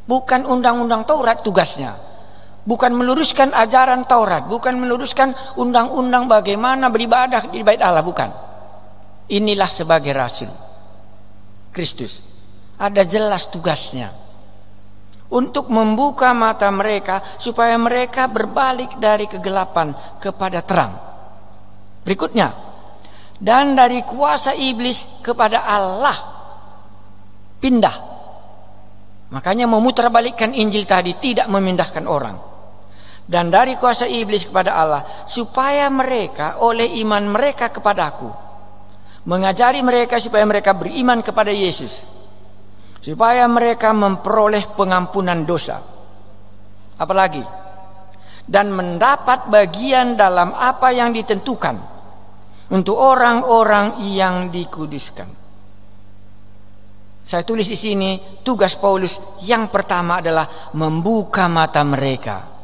Bukan undang-undang Taurat tugasnya, bukan meluruskan ajaran Taurat, bukan meluruskan undang-undang bagaimana beribadah di bait Allah, bukan. Inilah sebagai Rasul Kristus, ada jelas tugasnya, untuk membuka mata mereka supaya mereka berbalik dari kegelapan kepada terang. Berikutnya, dan dari kuasa iblis kepada Allah. Pindah. Makanya memutarbalikkan Injil tadi, tidak memindahkan orang. Dan dari kuasa iblis kepada Allah, supaya mereka oleh iman mereka kepadaku mengajari mereka supaya mereka beriman kepada Yesus, supaya mereka memperoleh pengampunan dosa. Apalagi, dan mendapat bagian dalam apa yang ditentukan untuk orang-orang yang dikuduskan. Saya tulis di sini, tugas Paulus yang pertama adalah membuka mata mereka.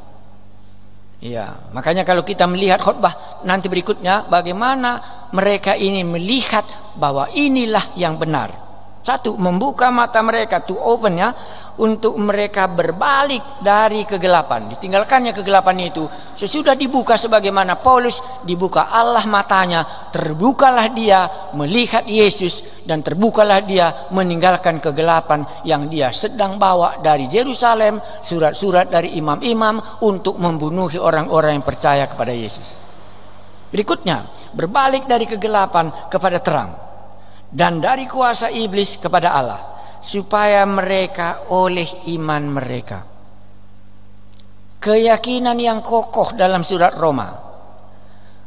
Ya, makanya kalau kita melihat khotbah nanti berikutnya, bagaimana mereka ini melihat bahwa inilah yang benar. Satu, membuka mata mereka, to open ya, untuk mereka berbalik dari kegelapan. Ditinggalkannya kegelapan itu sesudah dibuka, sebagaimana Paulus dibuka Allah matanya, terbukalah dia melihat Yesus, dan terbukalah dia meninggalkan kegelapan yang dia sedang bawa dari Yerusalem, surat-surat dari imam-imam untuk membunuhi orang-orang yang percaya kepada Yesus. Berikutnya, berbalik dari kegelapan kepada terang, dan dari kuasa iblis kepada Allah, supaya mereka oleh iman mereka. Keyakinan yang kokoh dalam surat Roma.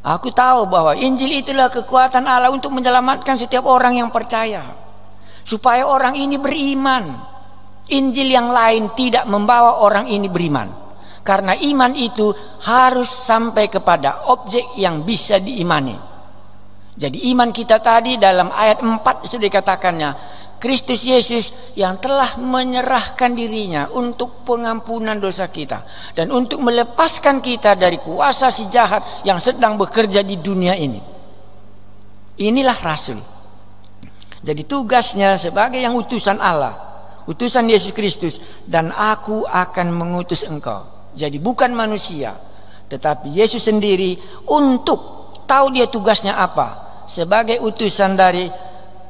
Aku tahu bahwa Injil itulah kekuatan Allah untuk menyelamatkan setiap orang yang percaya, supaya orang ini beriman. Injil yang lain tidak membawa orang ini beriman, karena iman itu harus sampai kepada objek yang bisa diimani. Jadi iman kita tadi dalam ayat 4 sudah dikatakannya, Kristus Yesus yang telah menyerahkan dirinya untuk pengampunan dosa kita dan untuk melepaskan kita dari kuasa si jahat yang sedang bekerja di dunia ini. Inilah Rasul. Jadi tugasnya sebagai yang utusan Allah, utusan Yesus Kristus, dan aku akan mengutus engkau. Jadi bukan manusia, tetapi Yesus sendiri, untuk tahu dia tugasnya apa. Sebagai utusan dari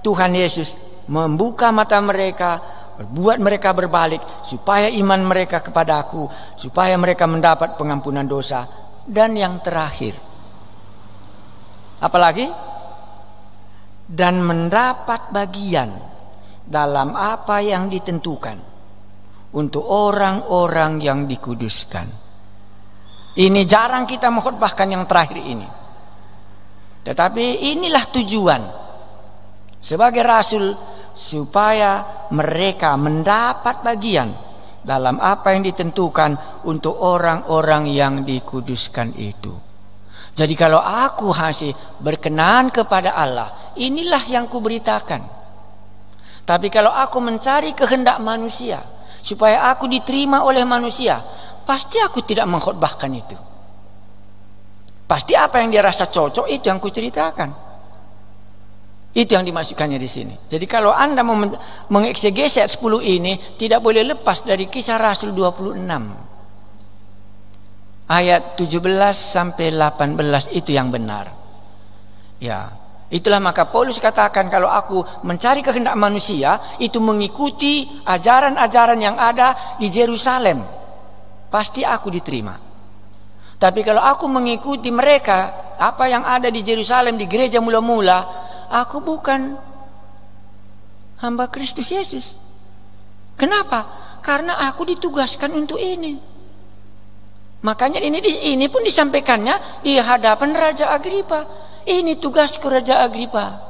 Tuhan Yesus, membuka mata mereka, berbuat mereka berbalik, supaya iman mereka kepada aku, supaya mereka mendapat pengampunan dosa. Dan yang terakhir, apalagi? Dan mendapat bagian dalam apa yang ditentukan untuk orang-orang yang dikuduskan. Ini jarang kita mengkhotbahkan yang terakhir ini, tetapi inilah tujuan sebagai Rasul, supaya mereka mendapat bagian dalam apa yang ditentukan untuk orang-orang yang dikuduskan itu. Jadi kalau aku masih berkenan kepada Allah, inilah yang kuberitakan. Tapi kalau aku mencari kehendak manusia supaya aku diterima oleh manusia, pasti aku tidak mengkhotbahkan itu. Pasti apa yang dia rasa cocok itu yang kuceritakan. Itu yang dimasukkannya di sini. Jadi kalau Anda mau mengeksegesi ayat 10 ini, tidak boleh lepas dari Kisah Rasul 26. Ayat 17 sampai 18 itu yang benar. Ya, itulah maka Paulus katakan, kalau aku mencari kehendak manusia, itu mengikuti ajaran-ajaran yang ada di Yerusalem, pasti aku diterima. Tapi kalau aku mengikuti mereka, apa yang ada di Yerusalem, di gereja mula-mula, aku bukan hamba Kristus Yesus. Kenapa? Karena aku ditugaskan untuk ini. Makanya ini pun disampaikannya di hadapan Raja Agripa. ini tugasku Raja Agripa.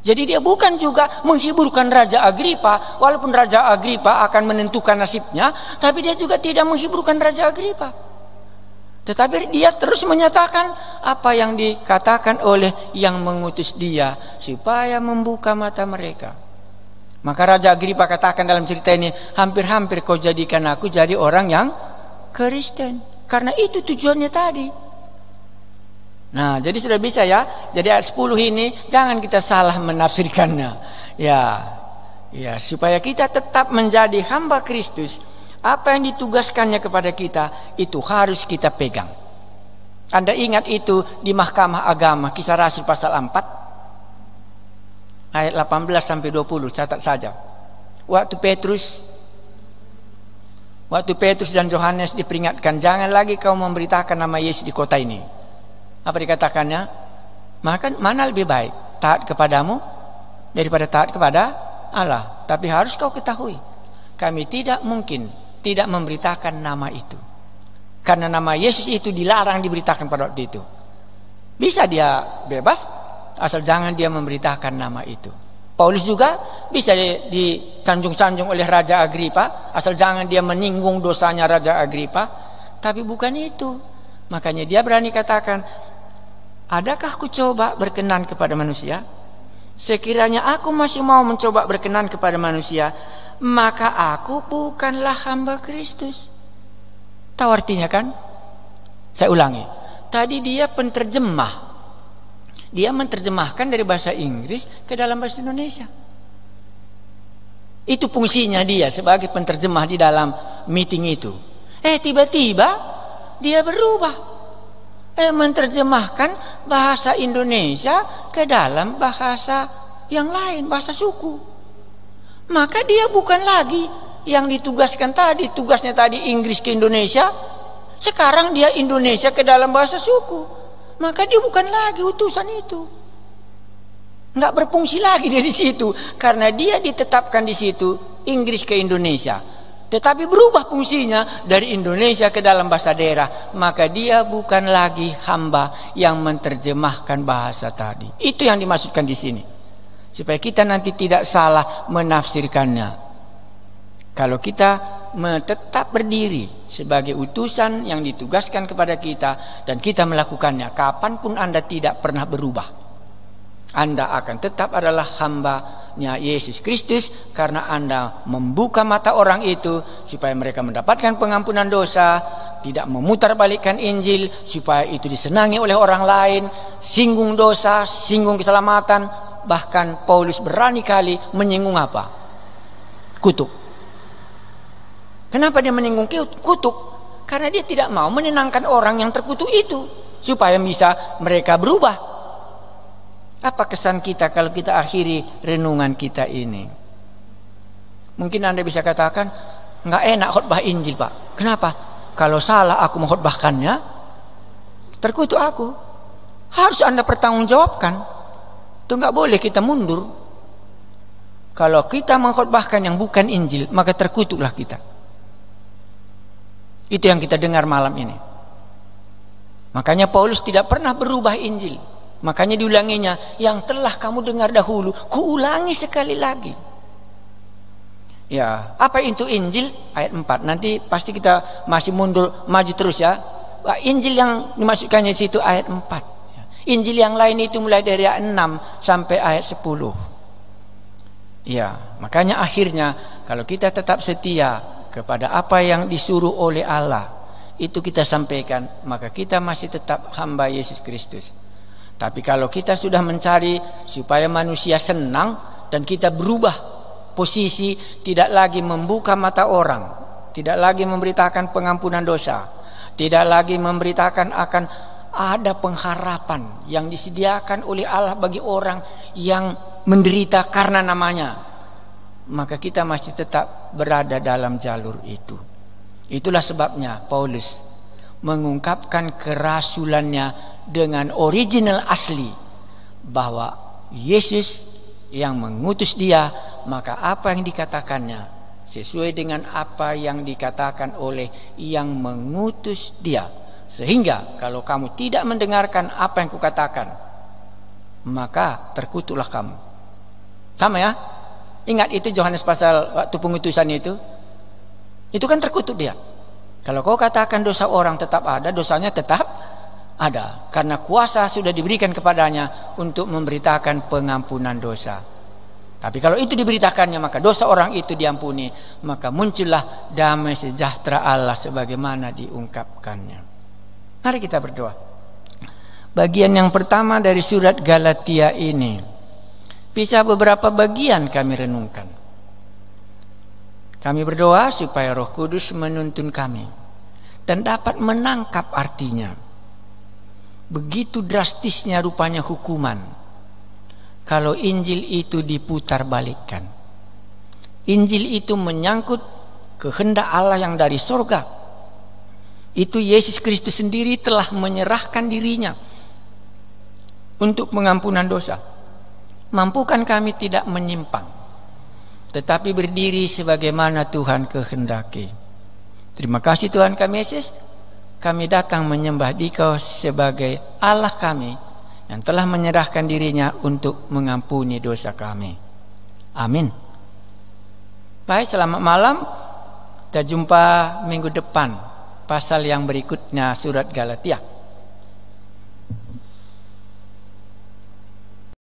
Jadi dia bukan juga menghiburkan Raja Agripa, walaupun Raja Agripa akan menentukan nasibnya, tapi dia juga tidak menghiburkan Raja Agripa. Tetapi dia terus menyatakan apa yang dikatakan oleh yang mengutus dia, supaya membuka mata mereka. Maka Raja Agripa katakan dalam cerita ini, hampir-hampir kau jadikan aku jadi orang yang Kristen. Karena itu tujuannya tadi. Nah, jadi sudah bisa ya. Jadi ayat 10 ini jangan kita salah menafsirkannya. Ya, supaya kita tetap menjadi hamba Kristus, apa yang ditugaskannya kepada kita itu harus kita pegang. Anda ingat itu di Mahkamah Agama, Kisah Rasul pasal 4 ayat 18 sampai 20, catat saja. Waktu Petrus dan Yohanes diperingatkan, jangan lagi kau memberitakan nama Yesus di kota ini. Apa dikatakannya? Maka mana lebih baik, taat kepadamu daripada taat kepada Allah. Tapi harus kau ketahui, kami tidak mungkin tidak memberitakan nama itu, karena nama Yesus itu dilarang diberitakan pada waktu itu. Bisa dia bebas, asal jangan dia memberitakan nama itu. Paulus juga bisa disanjung-sanjung oleh Raja Agripa, asal jangan dia menyinggung dosanya Raja Agripa. Tapi bukan itu. Makanya dia berani katakan, adakah aku coba berkenan kepada manusia? Sekiranya aku masih mau mencoba berkenan kepada manusia, maka aku bukanlah hamba Kristus. Tahu artinya kan? Saya ulangi. Tadi dia penterjemah. Dia menerjemahkan dari bahasa Inggris ke dalam bahasa Indonesia. Itu fungsinya dia sebagai penterjemah di dalam meeting itu. Tiba-tiba dia berubah. Menerjemahkan bahasa Indonesia ke dalam bahasa yang lain, bahasa suku. Maka dia bukan lagi yang ditugaskan tadi, tugasnya tadi Inggris ke Indonesia, sekarang dia Indonesia ke dalam bahasa suku. Maka dia bukan lagi utusan itu. Nggak berfungsi lagi dia di situ, karena dia ditetapkan di situ Inggris ke Indonesia. Tetapi berubah fungsinya dari Indonesia ke dalam bahasa daerah, maka dia bukan lagi hamba yang menerjemahkan bahasa tadi. Itu yang dimaksudkan di sini, supaya kita nanti tidak salah menafsirkannya. Kalau kita tetap berdiri sebagai utusan yang ditugaskan kepada kita dan kita melakukannya, kapanpun Anda tidak pernah berubah. Anda akan tetap adalah hambanya Yesus Kristus, karena Anda membuka mata orang itu supaya mereka mendapatkan pengampunan dosa, tidak memutarbalikkan Injil supaya itu disenangi oleh orang lain, singgung dosa, singgung keselamatan. Bahkan Paulus berani kali menyinggung apa? Kutuk. Kenapa dia menyinggung kutuk? Karena dia tidak mau menenangkan orang yang terkutuk itu supaya bisa mereka berubah. Apa kesan kita kalau kita akhiri renungan kita ini? Mungkin Anda bisa katakan, nggak enak khotbah Injil, Pak. Kenapa? Kalau salah aku mengkhotbahkannya, terkutuk aku. Harus Anda pertanggungjawabkan. Itu nggak boleh kita mundur. Kalau kita mengkhotbahkan yang bukan Injil, maka terkutuklah kita. Itu yang kita dengar malam ini. Makanya Paulus tidak pernah berubah Injil. Makanya diulanginya, yang telah kamu dengar dahulu, kuulangi sekali lagi. Ya, apa itu Injil? Ayat 4. Nanti pasti kita masih mundur, maju terus ya. Injil yang dimasukkannya di situ ayat 4. Injil yang lain itu mulai dari ayat 6 sampai ayat 10. Ya, makanya akhirnya kalau kita tetap setia kepada apa yang disuruh oleh Allah, itu kita sampaikan, maka kita masih tetap hamba Yesus Kristus. Tapi kalau kita sudah mencari supaya manusia senang dan kita berubah posisi, tidak lagi membuka mata orang, tidak lagi memberitakan pengampunan dosa, tidak lagi memberitakan akan ada pengharapan yang disediakan oleh Allah bagi orang yang menderita karena namanya, maka kita masih tetap berada dalam jalur itu. Itulah sebabnya Paulus mengungkapkan kerasulannya dengan original asli, bahwa Yesus yang mengutus dia, maka apa yang dikatakannya sesuai dengan apa yang dikatakan oleh yang mengutus dia. Sehingga kalau kamu tidak mendengarkan apa yang kukatakan, maka terkutuklah kamu. Sama ya. Ingat itu Yohanes pasal waktu pengutusan itu kan terkutuk dia. Kalau kau katakan dosa orang tetap ada, dosanya tetap ada, karena kuasa sudah diberikan kepadanya untuk memberitakan pengampunan dosa. Tapi kalau itu diberitakannya, maka dosa orang itu diampuni, maka muncullah damai sejahtera Allah sebagaimana diungkapkannya. Mari kita berdoa. Bagian yang pertama dari surat Galatia ini, bisa beberapa bagian kami renungkan. Kami berdoa supaya Roh Kudus menuntun kami dan dapat menangkap artinya. Begitu drastisnya rupanya hukuman kalau Injil itu diputar balikkan. Injil itu menyangkut kehendak Allah yang dari sorga. Itu Yesus Kristus sendiri telah menyerahkan dirinya untuk pengampunan dosa. Mampukan kami tidak menyimpang, tetapi berdiri sebagaimana Tuhan kehendaki. Terima kasih Tuhan kami Yesus. Kami datang menyembah Dikau sebagai Allah kami yang telah menyerahkan dirinya untuk mengampuni dosa kami. Amin. Baik, selamat malam. Kita jumpa minggu depan pasal yang berikutnya surat Galatia.